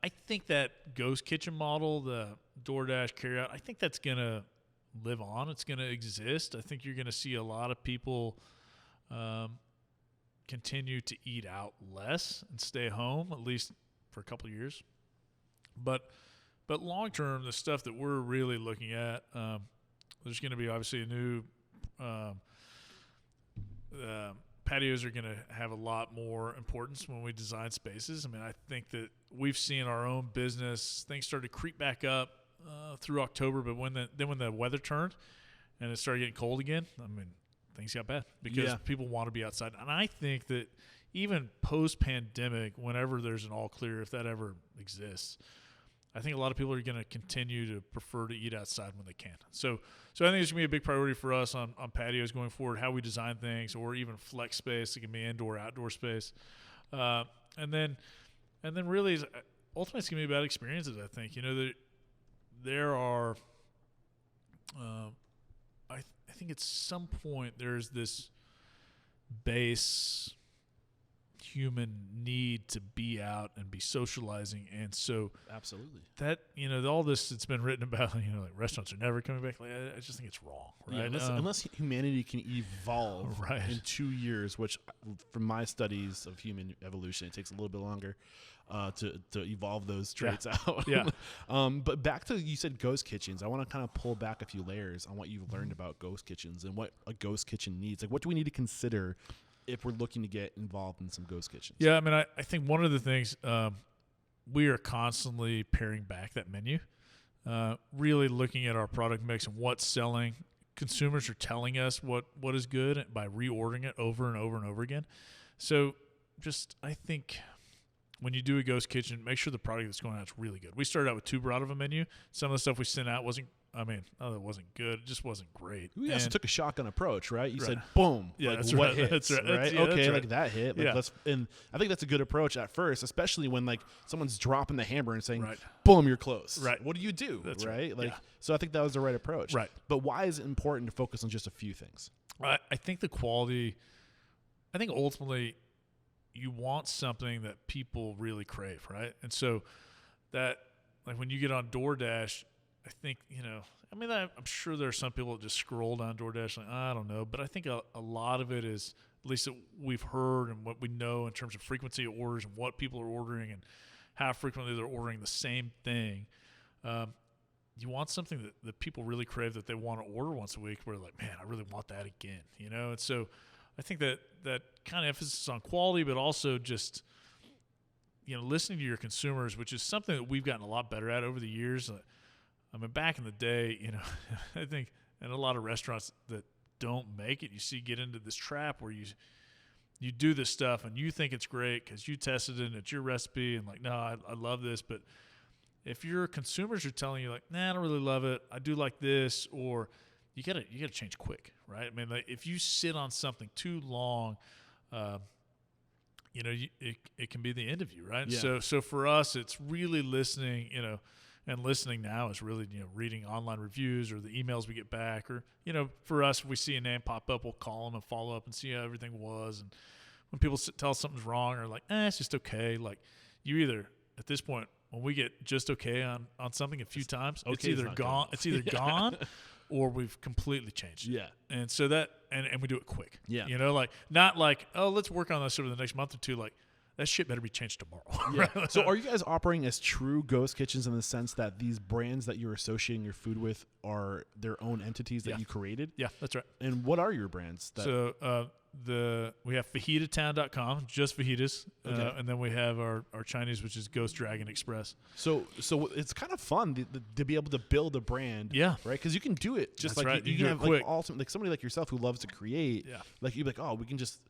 I think that ghost kitchen model, the DoorDash carryout, I think that's going to live on. It's going to exist. I think you're going to see a lot of people continue to eat out less and stay home, at least for a couple of years. But long term, the stuff that we're really looking at, there's going to be obviously a new patios are going to have a lot more importance when we design spaces. I think that we've seen our own business, things started to creep back up through October, but when the weather turned and it started getting cold again, things got bad because people want to be outside. And I think that even post-pandemic, whenever there's an all clear, if that ever exists, I think a lot of people are going to continue to prefer to eat outside when they can. So I think it's going to be a big priority for us on patios going forward, how we design things, or even flex space. It can be indoor, outdoor space. And then really, ultimately, it's gonna be about experiences. I think there are. I think at some point there's this base human need to be out and be socializing, and so absolutely that all this that's been written about, like restaurants are never coming back. Like, I just think it's wrong, right? Yeah, unless humanity can evolve in 2 years, which from my studies of human evolution, it takes a little bit longer to evolve those traits out. Yeah. But back to, you said ghost kitchens. I want to kind of pull back a few layers on what you've learned about ghost kitchens and what a ghost kitchen needs. Like, what do we need to consider if we're looking to get involved in some ghost kitchens? Yeah, I mean, I think one of the things, we are constantly paring back that menu, really looking at our product mix and what's selling. Consumers are telling us what is good by reordering it over and over and over again. So I think when you do a ghost kitchen, make sure the product that's going out is really good. We started out with too broad of a menu. Some of the stuff we sent out wasn't good. It just wasn't great. We also took a shotgun approach, right? You said, boom. Yeah, like, that's what right. hits, That's right. right? Yeah, okay, that's right. like that hit. Like, and I think that's a good approach at first, especially when like someone's dropping the hammer and saying, boom, you're close. Right. What do you do? That's right? Like, yeah. So I think that was the right approach. Right. But why is it important to focus on just a few things? I think the quality, I think ultimately you want something that people really crave, right? And so that, like when you get on DoorDash, I think, I'm sure there are some people that just scroll down DoorDash like, I don't know. But I think a lot of it is, at least that we've heard and what we know in terms of frequency of orders and what people are ordering and how frequently they're ordering the same thing. You want something that people really crave, that they want to order once a week, where they're like, man, I really want that again, And so I think that kind of emphasis on quality, but also just, listening to your consumers, which is something that we've gotten a lot better at over the years. I mean, back in the day, I think in a lot of restaurants that don't make it, you see get into this trap where you do this stuff and you think it's great because you tested it and it's your recipe and like, no, I love this. But if your consumers are telling you like, nah, I don't really love it, I do like this, or you gotta change quick, right? I mean, like if you sit on something too long, it can be the end of you, right? Yeah. So for us, it's really listening, and listening now is really, reading online reviews or the emails we get back, or, for us, if we see a name pop up, we'll call them and follow up and see how everything was. And when people tell us something's wrong or like, it's just okay, like you either, at this point, when we get just okay on something a few times, it's either gone, or we've completely changed. Yeah. And so that, and we do it quick. Yeah. Like not like, oh, let's work on this over the next month or two. Like that shit better be changed tomorrow. Yeah. So are you guys operating as true ghost kitchens in the sense that these brands that you're associating your food with are their own entities that you created? Yeah, that's right. And what are your brands? We have fajitatown.com, just fajitas, okay. And then we have our Chinese, which is Ghost Dragon Express. So it's kind of fun to be able to build a brand, yeah, right? Because you can do it just that's like right. you can have quick. Like somebody like yourself who loves to create. Yeah, like you'd be like, oh, we can just.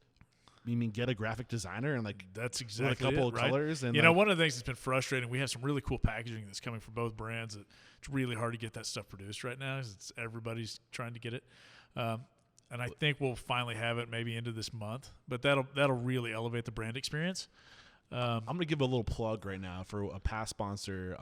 You mean get a graphic designer and like that's exactly a couple of right? colors and one of the things that's been frustrating. We have some really cool packaging that's coming from both brands. It's really hard to get that stuff produced right now. Because everybody's trying to get it, and I think we'll finally have it maybe into this month. But that'll really elevate the brand experience. I'm gonna give a little plug right now for a past sponsor,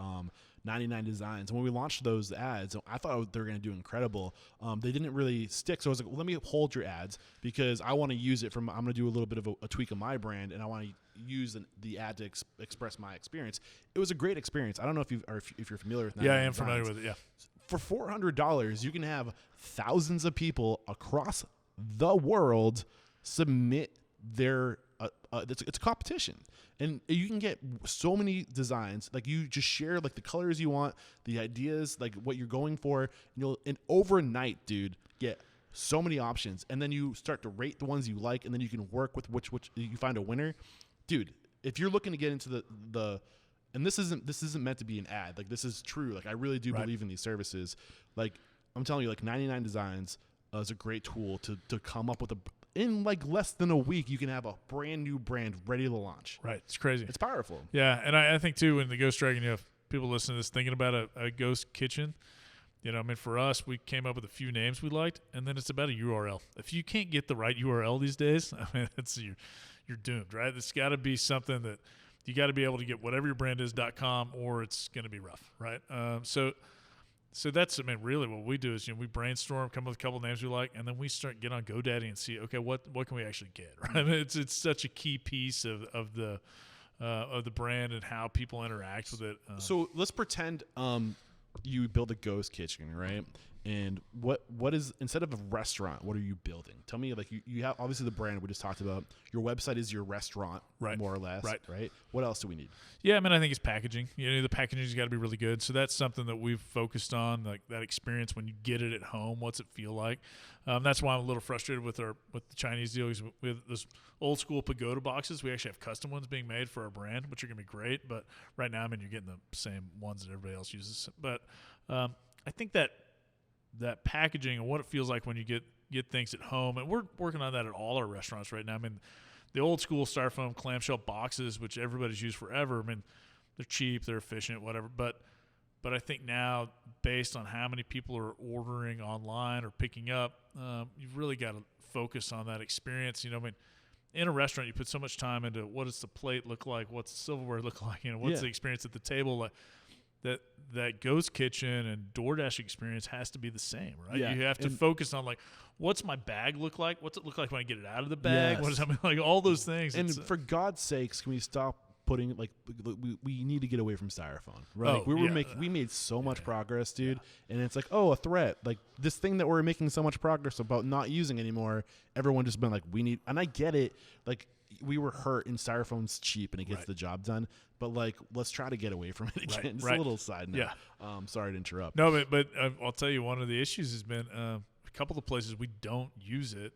99 Designs. When we launched those ads, I thought they were gonna do incredible. They didn't really stick, so I was like, well, let me hold your ads because I want to use it I'm gonna do a little bit of a tweak of my brand, and I want to use the ad to express my experience. It was a great experience. I don't know if you're familiar with 99 Yeah, I am familiar with it. Yeah. For $400, you can have thousands of people across the world submit their. It's a competition, and you can get so many designs. Like you just share like the colors you want, the ideas, like what you're going for. And overnight, dude, get so many options, and then you start to rate the ones you like, and then you can work with which you find a winner, dude. If you're looking to get into the and this isn't meant to be an ad. Like this is true. Like I really do believe in these services. Like I'm telling you, like 99 Designs is a great tool to come up with in like less than a week, you can have a brand new brand ready to launch. Right. It's crazy. It's powerful. Yeah. And I think too, when the Ghost Dragon, you have people listening to this thinking about a ghost kitchen, You know, I mean, for us, we came up with a few names we liked, and then it's about a URL. If you can't get the right URL these days, I mean, you're doomed, right? It's got to be something that you got to be able to get whatever your brand is .com, or it's going to be rough, right? So that's, I mean, really what we do is, you know, we brainstorm, come up with a couple of names we like, and then we start get on GoDaddy and see, okay, what can we actually get, right? I mean, it's such a key piece of the brand and how people interact with it. So let's pretend you build a ghost kitchen, right? And what is, instead of a restaurant, what are you building? Tell me, like, you have obviously the brand we just talked about. Your website is your restaurant, right, more or less, right? What else do we need? Yeah, I mean, I think it's packaging. You know, the packaging's got to be really good. So that's something that we've focused on, like that experience when you get it at home. What's it feel like? That's why I'm a little frustrated with the Chinese deal. Is with this old school pagoda boxes, we actually have custom ones being made for our brand, which are going to be great. But right now, I mean, you're getting the same ones that everybody else uses. But I think that packaging and what it feels like when you get things at home, and we're working on that at all our restaurants right now. I mean, the old school styrofoam clamshell boxes, which everybody's used forever, I mean, they're cheap, they're efficient, whatever. But I think now, based on how many people are ordering online or picking up, you've really got to focus on that experience. You know, I mean, in a restaurant, you put so much time into what does the plate look like, what's the silverware look like, you know, what's the experience at the table. Like, that ghost kitchen and DoorDash experience has to be the same, right? Yeah. You have to focus on, like, what's my bag look like? What's it look like when I get it out of the bag? Yes. What does, I mean, like, all those things. And for God's sakes, can we stop putting, like, we need to get away from styrofoam, right? We made so much progress, dude, and it's like, oh, a threat, like this thing that we're making so much progress about not using anymore. Everyone just been like, we need, and I get it, like, we were hurt and styrofoam's cheap and it gets the job done, but like, let's try to get away from it again. Just a little side note. Sorry to interrupt. No, but I'll tell you, one of the issues has been a couple of places we don't use it.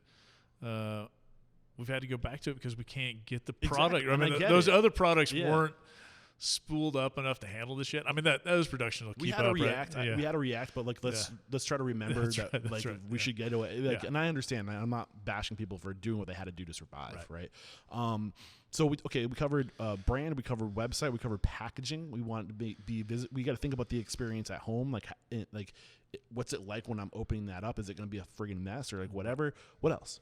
We've had to go back to it because we can't get the product. Exactly. I mean, those other products weren't spooled up enough to handle this shit. I mean, that was production will keep up. We had to react, but like let's try to remember we should get away. Like, and I understand. I'm not bashing people for doing what they had to do to survive, right? So we covered brand, we covered website, we covered packaging. We want to be we got to think about the experience at home, like what's it like when I'm opening that up? Is it going to be a friggin' mess or like whatever? What else?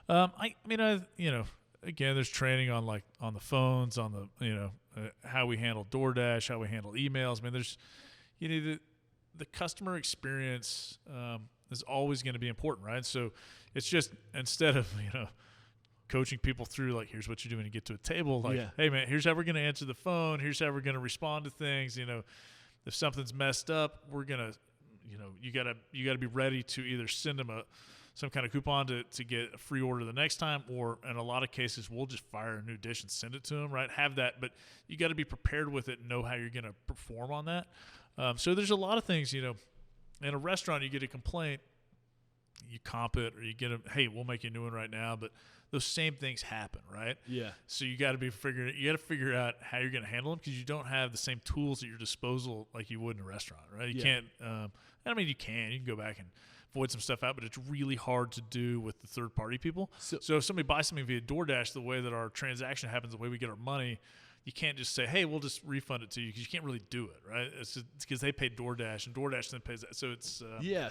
I mean, you know, again, there's training on the phones, on the, you know, how we handle DoorDash, how we handle emails. I mean, there's, you know, the customer experience is always going to be important, right? So it's just, instead of, you know, coaching people through, like, here's what you're doing to get to a table, like, hey man, here's how we're going to answer the phone, here's how we're going to respond to things. You know, if something's messed up, we're going to, you know, you gotta be ready to either send them some kind of coupon to get a free order the next time, or in a lot of cases we'll just fire a new dish and send it to them, right? Have that, but you got to be prepared with it and know how you're going to perform on that. So there's a lot of things, you know, in a restaurant you get a complaint, you comp it, or you get a, hey, we'll make you a new one right now, but those same things happen, right? Yeah. So you got to figure out how you're going to handle them, because you don't have the same tools at your disposal like you would in a restaurant, right? You can't. I mean, you can go back and void some stuff out, but it's really hard to do with the third-party people. So if somebody buys something via DoorDash, the way that our transaction happens, the way we get our money, you can't just say, hey, we'll just refund it to you, because you can't really do it, right? It's because they pay DoorDash, and DoorDash then pays that. So it's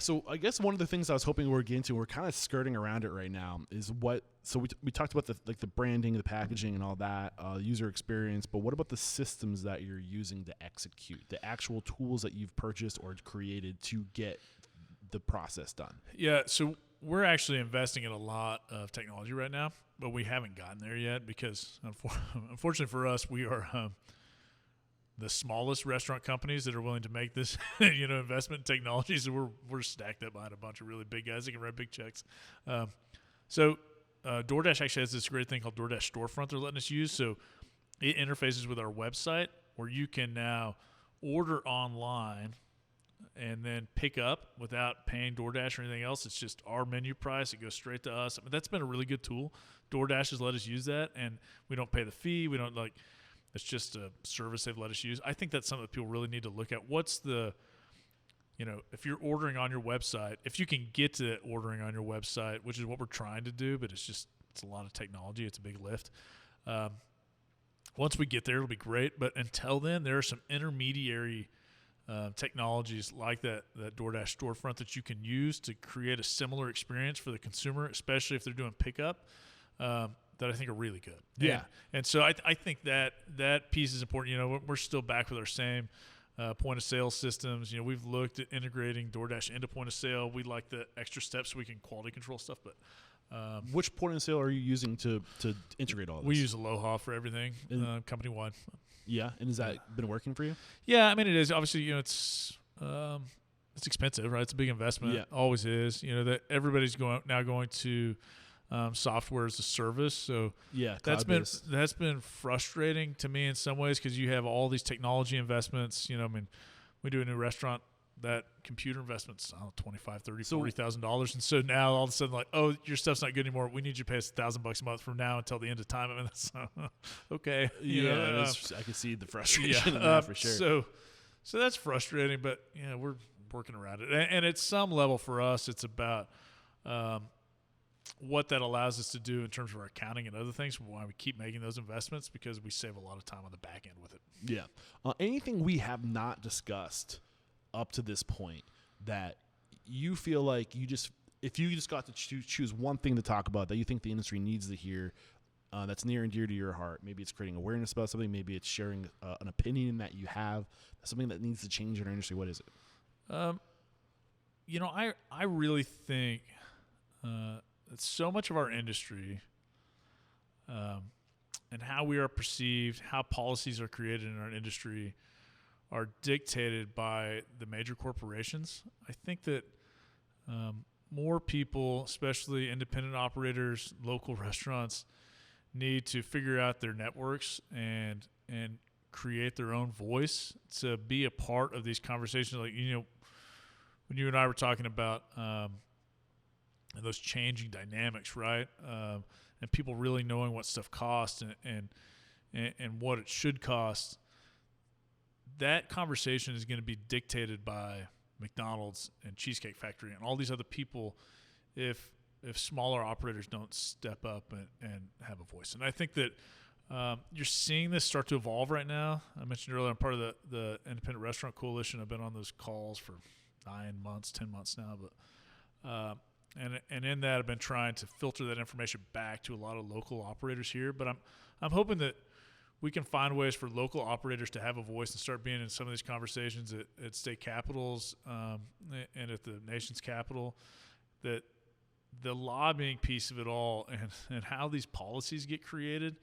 So I guess one of the things I was hoping we were getting to, we're kind of skirting around it right now, is what. So we talked about the branding, the packaging, and all that, user experience. But what about the systems that you're using to execute, the actual tools that you've purchased or created to get the process done? Yeah. So we're actually investing in a lot of technology right now, but we haven't gotten there yet because, unfortunately for us, we are the smallest restaurant companies that are willing to make this, you know, investment in technology. So we're stacked up behind a bunch of really big guys that can write big checks. DoorDash actually has this great thing called DoorDash Storefront they're letting us use. So it interfaces with our website, where you can now order online and then pick up without paying DoorDash or anything else. It's just our menu price. It goes straight to us. I mean, that's been a really good tool. DoorDash has let us use that, and we don't pay the fee. We don't, like, it's just a service they've let us use. I think that's something that people really need to look at. What's the, you know, if you're ordering on your website, if you can get to ordering on your website, which is what we're trying to do, but it's a lot of technology. It's a big lift. Once we get there, it'll be great. But until then, there are some intermediary technologies like that DoorDash storefront that you can use to create a similar experience for the consumer, especially if they're doing pickup, that I think are really good. Yeah. And so I think that piece is important. You know, we're still back with our same point of sale systems. You know, we've looked at integrating DoorDash into point of sale. We like the extra steps so we can quality control stuff. But which point of sale are you using to integrate all this? We use Aloha for everything, company wide. Yeah, and has that been working for you? Yeah, I mean it is. Obviously, you know, it's expensive, right? It's a big investment. Yeah. Always is. You know, that everybody's going to software as a service. So yeah, that's been frustrating to me in some ways because you have all these technology investments. You know, I mean, we do a new restaurant. That computer investment's $25,000, $30,000, $40,000, and so now all of a sudden, like, oh, your stuff's not good anymore. We need you to pay us $1,000 a month from now until the end of time. I mean, that's okay. I can see the frustration in that for sure. So that's frustrating, but yeah, we're working around it. And at some level for us, it's about what that allows us to do in terms of our accounting and other things. Why we keep making those investments because we save a lot of time on the back end with it. Yeah. Anything we have not discussed up to this point that you feel like if you just got to choose one thing to talk about that you think the industry needs to hear, that's near and dear to your heart? Maybe it's creating awareness about something. Maybe it's sharing an opinion that you have, something that needs to change in our industry. What is it? You know, I really think that so much of our industry and how we are perceived, how policies are created in our industry are dictated by the major corporations. I think that more people, especially independent operators, local restaurants, need to figure out their networks and create their own voice to be a part of these conversations. Like, you know, when you and I were talking about those changing dynamics, right? And people really knowing what stuff costs and what it should cost. That conversation is going to be dictated by McDonald's and Cheesecake Factory and all these other people if smaller operators don't step up and have a voice. And I think that you're seeing this start to evolve right now. I mentioned earlier I'm part of the Independent Restaurant Coalition. I've been on those calls for 9 months, 10 months now. But and in that I've been trying to filter that information back to a lot of local operators here. But I'm hoping that we can find ways for local operators to have a voice and start being in some of these conversations at state capitals and at the nation's capital, that the lobbying piece of it all and how these policies get created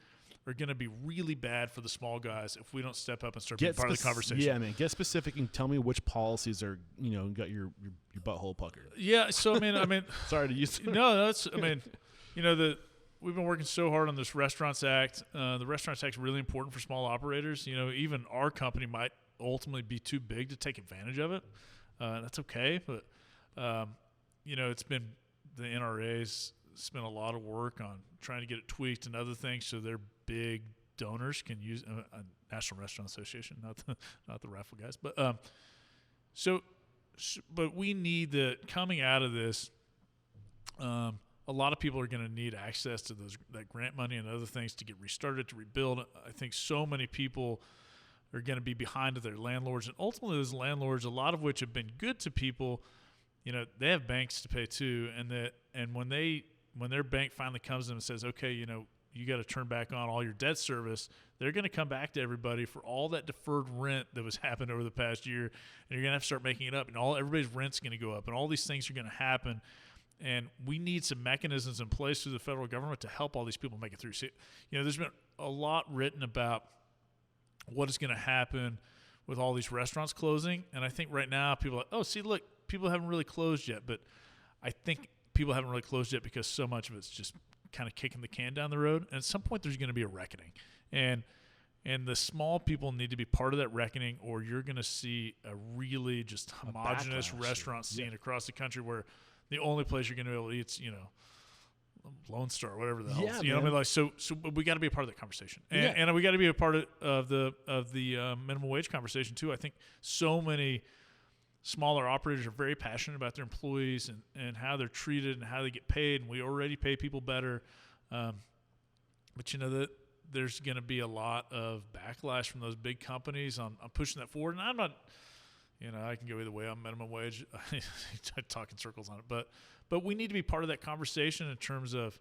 are going to be really bad for the small guys if we don't step up and start being part of the conversation. Yeah, man. Get specific and tell me which policies are, you know, got your butthole puckered. Yeah, so I mean sorry to use No, that's you know, we've been working so hard on this Restaurants Act. The Restaurants Act is really important for small operators. You know, even our company might ultimately be too big to take advantage of it. That's okay, but you know, it's been the NRA's spent a lot of work on trying to get it tweaked and other things so their big donors can use a National Restaurant Association, not the raffle guys, but but we need that coming out of this. A lot of people are going to need access to that grant money and other things to get restarted, to rebuild. I think so many people are going to be behind their landlords, and ultimately those landlords, a lot of which have been good to people, you know, they have banks to pay too, and when their bank finally comes to them and says, okay, you know, you got to turn back on all your debt service, they're going to come back to everybody for all that deferred rent that was happened over the past year, and you're going to have to start making it up, and everybody's rent's going to go up, and all these things are going to happen. And we need some mechanisms in place through the federal government to help all these people make it through. See, you know, there's been a lot written about what is going to happen with all these restaurants closing. And I think right now people are like, oh, see, look, people haven't really closed yet. But I think people haven't really closed yet because so much of it's just kind of kicking the can down the road. And at some point there's going to be a reckoning. And the small people need to be part of that reckoning, or you're going to see a really just homogenous restaurant scene across the country where the only place you're going to be able to eat is, you know, Lone Star, whatever the hell. Yeah, you know what I mean? Like, so we got to be a part of that conversation, and we got to be a part of the minimum wage conversation too. I think so many smaller operators are very passionate about their employees and how they're treated and how they get paid, and we already pay people better. But you know that there's going to be a lot of backlash from those big companies on pushing that forward, and I'm not. I can go either way on minimum wage. I talk in circles on it, but we need to be part of that conversation in terms of,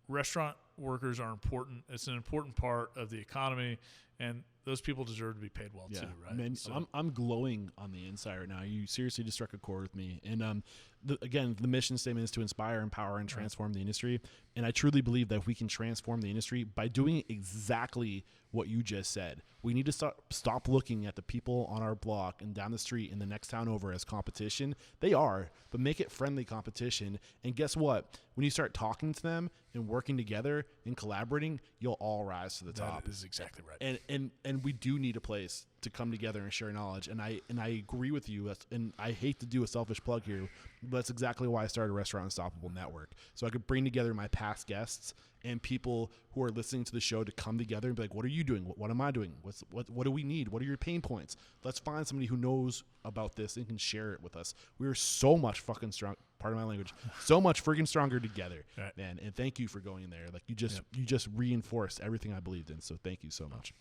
restaurant workers are important. It's an important part of the economy, and those people deserve to be paid well too, right? Man, so I'm glowing on the inside right now. You seriously just struck a chord with me. And the mission statement is to inspire, empower, and transform the industry. And I truly believe that we can transform the industry by doing exactly what you just said. We need to stop looking at the people on our block and down the street in the next town over as competition. They are, but make it friendly competition. And guess what? When you start talking to them and working together and collaborating, you'll all rise to the top. That is exactly right. And we do need a place to come together and share knowledge. And I agree with you. And I hate to do a selfish plug here, but that's exactly why I started Restaurant Unstoppable Network. So I could bring together my past guests and people who are listening to the show to come together and be like, what are you doing? What am I doing? What do we need? What are your pain points? Let's find somebody who knows about this and can share it with us. We are so much fucking strong. Pardon my language. So much freaking stronger together, right, man. And thank you for going there. Like you just reinforced everything I believed in. So thank you so much.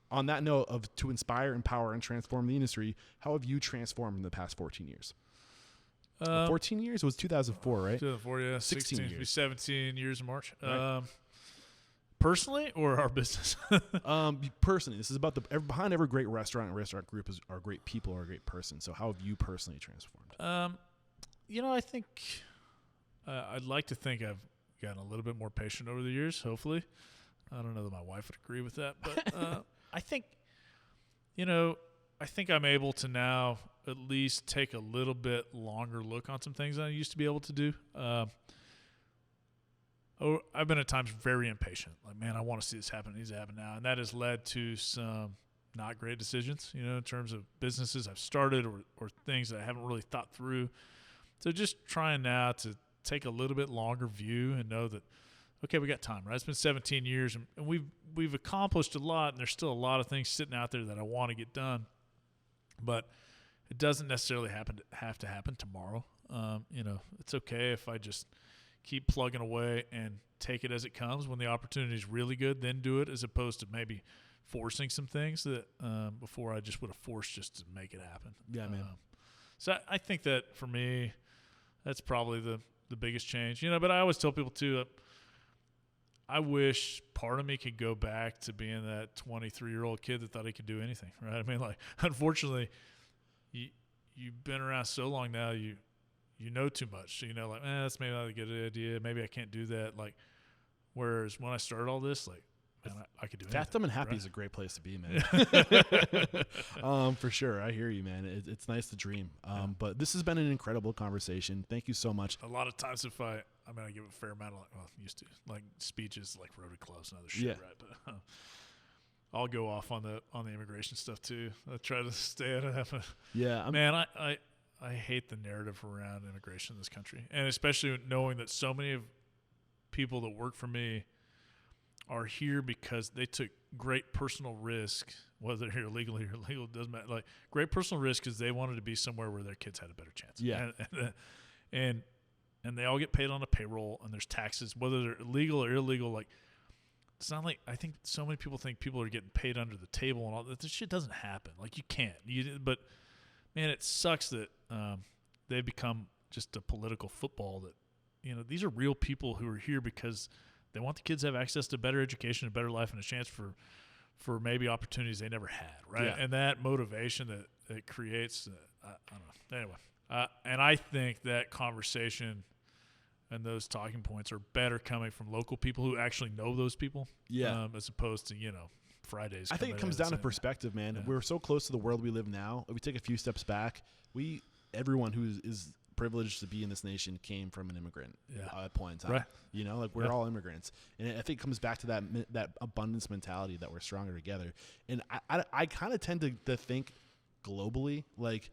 On that note of to inspire, empower, and transform the industry, how have you transformed in the past 14 years? 14 years? It was 2004, right? 2004, yeah. 16 years. 17 years in March. Right. Personally or our business? Personally. This is about behind every great restaurant and restaurant group are great people or a great person. So how have you personally transformed? I think I'd like to think I've gotten a little bit more patient over the years, hopefully. I don't know that my wife would agree with that, but I think I'm able to now at least take a little bit longer look on some things than I used to be able to do. I've been at times very impatient. Like, man, I want to see this happen. It needs to happen now. And that has led to some not great decisions, in terms of businesses I've started or things that I haven't really thought through. So just trying now to take a little bit longer view and know that, okay, we got time, right? It's been 17 years, and we've accomplished a lot, and there's still a lot of things sitting out there that I want to get done. But it doesn't necessarily have to happen tomorrow. It's okay if I just keep plugging away and take it as it comes. When the opportunity is really good, then do it, as opposed to maybe forcing some things that before I just would have forced just to make it happen. Yeah, man. So I think that for me, that's probably the biggest change. But I always tell people too, I wish part of me could go back to being that 23-year-old kid that thought he could do anything, right? I mean, like, unfortunately, you've been around so long now, you know too much. So, that's maybe not a good idea. Maybe I can't do that. Like, whereas when I started all this, like, man, I could do anything. Fat, Dumb, and Happy is a great place to be, man. For sure. I hear you, man. It's nice to dream. But this has been an incredible conversation. Thank you so much. A lot of times I give a fair amount of, used to, like, speeches, like Rotary Clubs and other shit, right? But I'll go off on the immigration stuff too. I try to stay out of that. Yeah. Man, I hate the narrative around immigration in this country. And especially knowing that so many of people that work for me are here because they took great personal risk, whether they're illegally or legal, it doesn't matter. Like, great personal risk because they wanted to be somewhere where their kids had a better chance. Yeah. And they all get paid on a payroll, and there's taxes, whether they're legal or illegal. Like, it's not like, I think so many people think people are getting paid under the table and all that. This shit doesn't happen. Like, you can't. But man, it sucks that they've become just a political football that, these are real people who are here because they want the kids to have access to better education, a better life, and a chance for maybe opportunities they never had, right? Yeah. And that motivation that it creates, I don't know. Anyway, and I think that conversation and those talking points are better coming from local people who actually know those people, as opposed to, Fridays. I think it comes down to perspective, man. Yeah. We're so close to the world we live now. If we take a few steps back, everyone who is privileged to be in this nation came from an immigrant at point in time. Right. We're all immigrants. And I think it comes back to that abundance mentality that we're stronger together. And I kind of tend to think globally, like,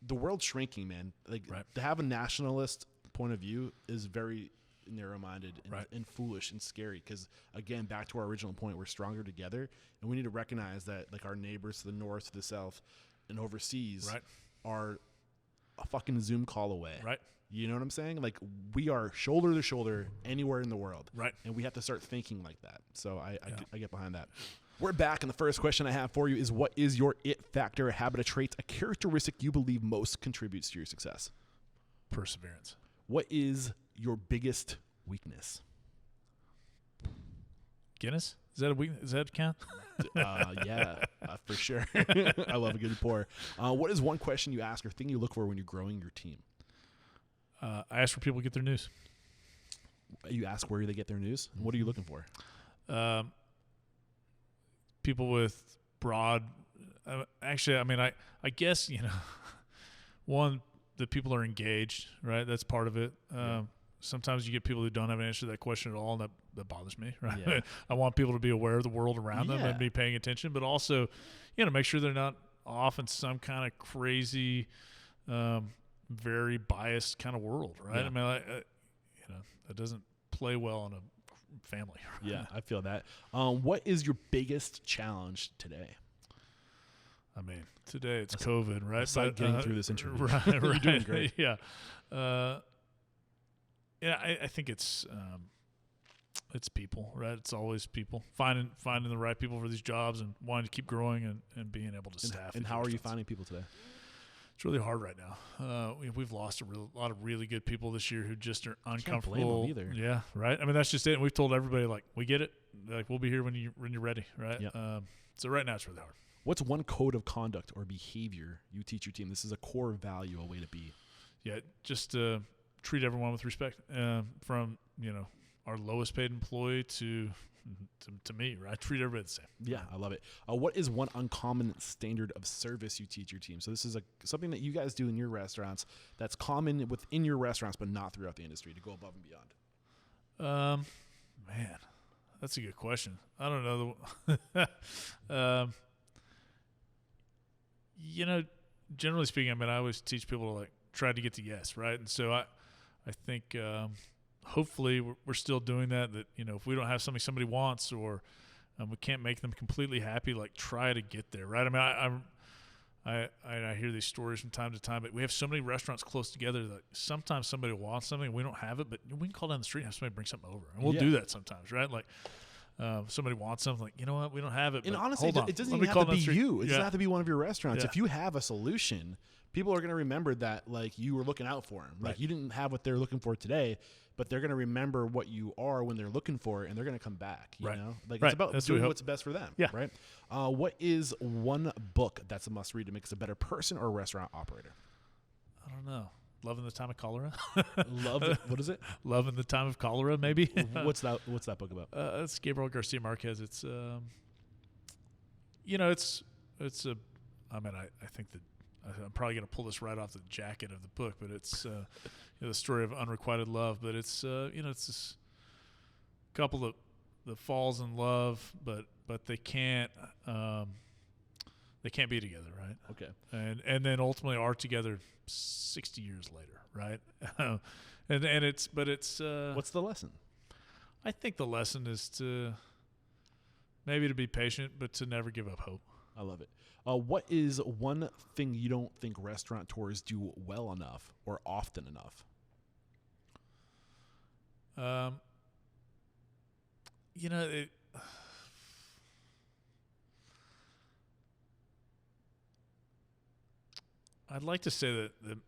the world's shrinking, man. Like, to have a nationalist point of view is very narrow-minded and foolish and scary because, again, back to our original point, we're stronger together, and we need to recognize that, like, our neighbors to the north, to the south, and overseas are a fucking Zoom call away. Right. You know what I'm saying? Like, we are shoulder to shoulder anywhere in the world. Right. And we have to start thinking like that. So I get behind that. We're back, and the first question I have for you is, what is your it factor, a habit, a trait, a characteristic you believe most contributes to your success? Perseverance. What is your biggest weakness? Guinness? Is that a weakness? Does that count? For sure. I love a good pour. What is one question you ask or thing you look for when you're growing your team? I ask where people get their news. You ask where they get their news? What are you looking for? People with broad I guess, one, that people are engaged, right? That's part of it. Sometimes you get people who don't have an answer to that question at all, and that bothers me, right? Yeah. I want people to be aware of the world around them and be paying attention, but also, make sure they're not off in some kind of crazy, very biased kind of world, right? Yeah. That doesn't play well in a family. Right? Yeah, I feel that. What is your biggest challenge today? Today it's COVID, right? Aside getting through this interview. Right. You're doing great. Yeah. I think it's people, right? It's always people. Finding the right people for these jobs and wanting to keep growing and being able to staff. And how are you finding people today? It's really hard right now. We've lost a lot of really good people this year who just are uncomfortable. Can't blame them either. Yeah, right. That's just it. And we've told everybody, we get it. We'll be here when you're ready, right? Yep. So right now it's really hard. What's one code of conduct or behavior you teach your team? This is a core value, a way to be. Yeah, just treat everyone with respect. From our lowest paid employee to me, right? Treat everybody the same. Yeah, I love it. What is one uncommon standard of service you teach your team? So this is something that you guys do in your restaurants that's common within your restaurants, but not throughout the industry, to go above and beyond. Man, that's a good question. I don't know. Generally speaking, I always teach people to try to get to yes, right? And so I think hopefully we're still doing that. That if we don't have something somebody wants or we can't make them completely happy, try to get there, right? I hear these stories from time to time, but we have so many restaurants close together that sometimes somebody wants something and we don't have it, but we can call down the street and have somebody bring something over, and we'll do that sometimes, right? Somebody wants something, you know what, we don't have it. And honestly, it doesn't even have to be you. It doesn't have to be one of your restaurants. Yeah. If you have a solution, people are going to remember that you were looking out for them. Right. You didn't have what they're looking for today, but they're going to remember what you are when they're looking for it, and they're going to come back. You know, it's about doing what's best for them. Yeah. Right. What is one book that's a must read to make us a better person or a restaurant operator? I don't know. Love in the Time of Cholera. What is it? Love in the Time of Cholera, maybe. What's that book about? It's Gabriel Garcia Marquez. It's I think that I'm probably going to pull this right off the jacket of the book, but it's the story of unrequited love. But it's it's this couple that falls in love, but they can't be together, right? Okay. And then ultimately are together 60 years later, right? and it's what's the lesson? I think the lesson is to be patient, but to never give up hope. I love it. What is one thing you don't think restaurateurs do well enough or often enough? I'd like to say that and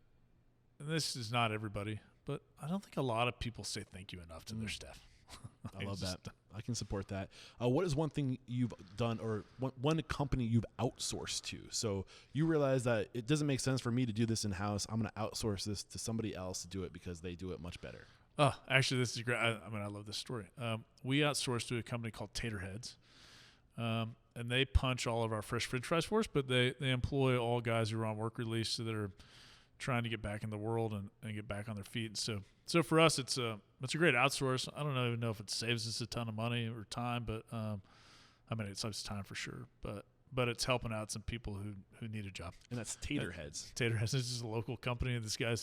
this is not everybody, but I don't think a lot of people say thank you enough to their staff. I love that. I can support that. What is one thing you've done or one company you've outsourced to? So you realize that it doesn't make sense for me to do this in-house. I'm going to outsource this to somebody else to do it because they do it much better. Oh, actually, this is great. I love this story. We outsourced to a company called Tater Heads. And they punch all of our fresh French fries for us, but they employ all guys who are on work release, so that are trying to get back in the world and get back on their feet. And so for us, it's a great outsource. I don't even know if it saves us a ton of money or time, but it saves time for sure. But it's helping out some people who need a job. And that's Tater Heads. Tater Heads. This is a local company this guy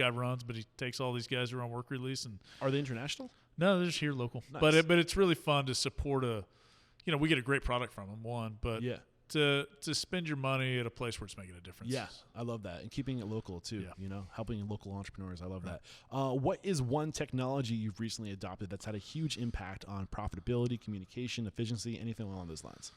runs, but he takes all these guys who are on work release. And are they international? No, they're just here local. Nice. But it's really fun to support we get a great product from them, but to spend your money at a place where it's making a difference. Yeah, I love that. And keeping it local, too, helping local entrepreneurs. I love Right. that. What is one technology you've recently adopted that's had a huge impact on profitability, communication, efficiency, anything along those lines?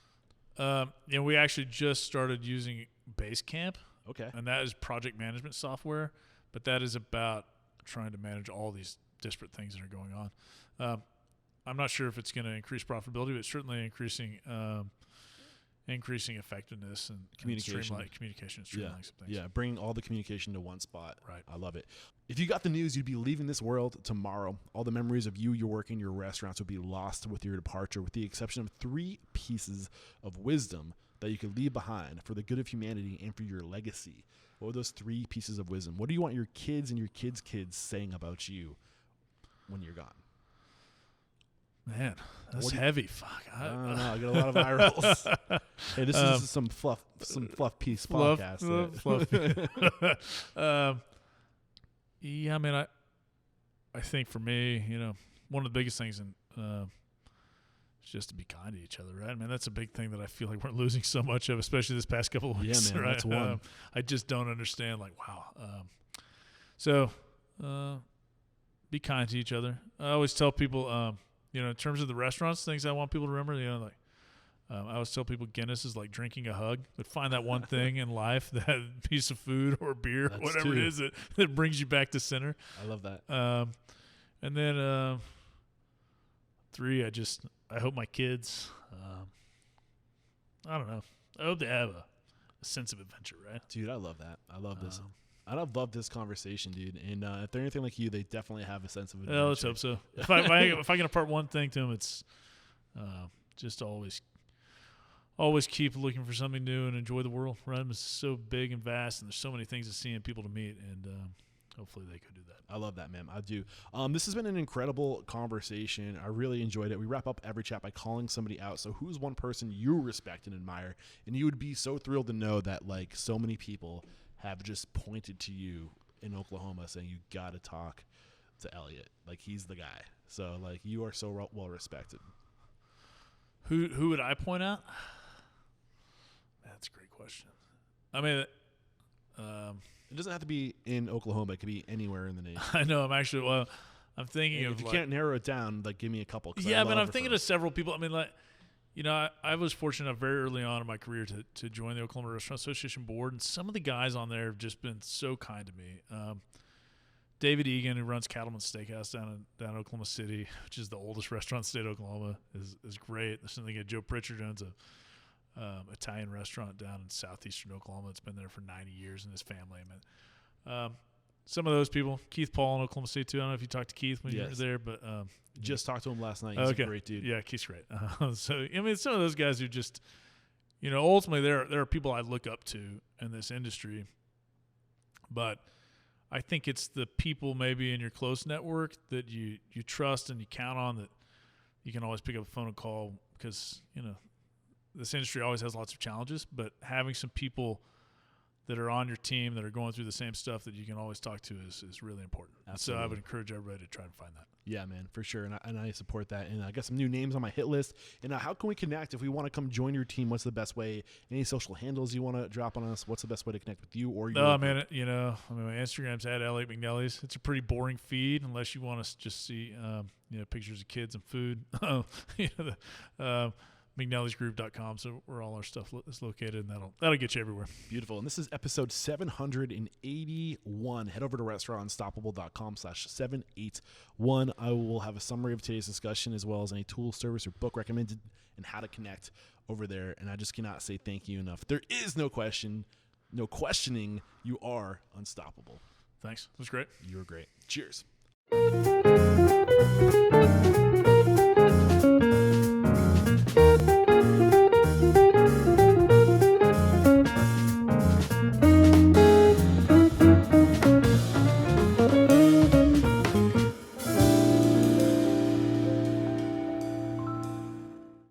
We actually just started using Basecamp. Okay. And that is project management software, but that is about trying to manage all these disparate things that are going on. I'm not sure if it's going to increase profitability, but certainly increasing effectiveness and communication, streamlining some things. Yeah, bringing all the communication to one spot. Right. I love it. If you got the news, you'd be leaving this world tomorrow. All the memories of you, your work, and your restaurants would be lost with your departure, with the exception of 3 pieces of wisdom that you could leave behind for the good of humanity and for your legacy. What are those 3 pieces of wisdom? What do you want your kids and your kids' kids saying about you when you're gone? Man, that's heavy. Fuck. I don't know. I get a lot of eye rolls. Hey, this is some fluff piece podcast. Yeah, I mean, I think for me, one of the biggest things is just to be kind to each other, right? I mean, that's a big thing that I feel like we're losing so much of, especially this past couple of weeks. Yeah, man, right? that's one. I just don't understand. Like, wow. So, be kind to each other. I always tell people. In terms of the restaurants, things I want people to remember, I always tell people Guinness is like drinking a hug, but find that one thing in life, that piece of food or beer, whatever it is that brings you back to center. I love that. And then 3, I hope my kids, I don't know, I hope they have a sense of adventure, right? Dude, I love that. I love this. I love this conversation, dude. And if they're anything like you, they definitely have a sense of adventure. Yeah, let's hope so. If I can impart one thing to them, it's just always keep looking for something new and enjoy the world. Right? It's so big and vast, and there's so many things to see and people to meet, and hopefully they could do that. I love that, man. I do. This has been an incredible conversation. I really enjoyed it. We wrap up every chat by calling somebody out. So who's one person you respect and admire, and you would be so thrilled to know that like so many people have just pointed to you in Oklahoma saying you got to talk to Elliot. Like, he's the guy. So, like, you are so well respected. Who would I point out? That's a great question. I mean, it doesn't have to be in Oklahoma. It could be anywhere in the nation. I know. I'm thinking of, if you can't narrow it down, like, give me a couple. Yeah, I'm thinking of several people. I mean, like, I was fortunate enough very early on in my career to join the Oklahoma Restaurant Association board, and some of the guys on there have just been so kind to me. David Egan, who runs Cattleman's Steakhouse down in Oklahoma City, which is the oldest restaurant in the state of Oklahoma, is great. There's something at Joe Pritchard owns a Italian restaurant down in southeastern Oklahoma. It's been there for 90 years, and his family. Some of those people, Keith Paul in Oklahoma City too. I don't know if you talked to Keith when you were there, but just talked to him last night. He's a great dude. Yeah, Keith's great. So I mean, some of those guys who just, ultimately there are people I look up to in this industry, but I think it's the people maybe in your close network that you trust and you count on, that you can always pick up a phone and call, because this industry always has lots of challenges, but having some people that are on your team that are going through the same stuff that you can always talk to is really important. Absolutely. So I would encourage everybody to try and find that. Yeah, man, for sure. And I support that. And I got some new names on my hit list. And how can we connect if we want to come join your team? What's the best way? Any social handles you want to drop on us? What's the best way to connect with you or your man, my Instagram's at Elliot McNellie's. It's a pretty boring feed unless you want to just see pictures of kids and food. McNelliesGroup.com, so where all our stuff is located, and that'll get you everywhere. Beautiful. And this is episode 781. Head over to restaurantunstoppable.com/781. I will have a summary of today's discussion, as well as any tool, service, or book recommended, and how to connect over there. And I just cannot say thank you enough. There is no questioning. You are unstoppable. Thanks. That was great. You were great. Cheers.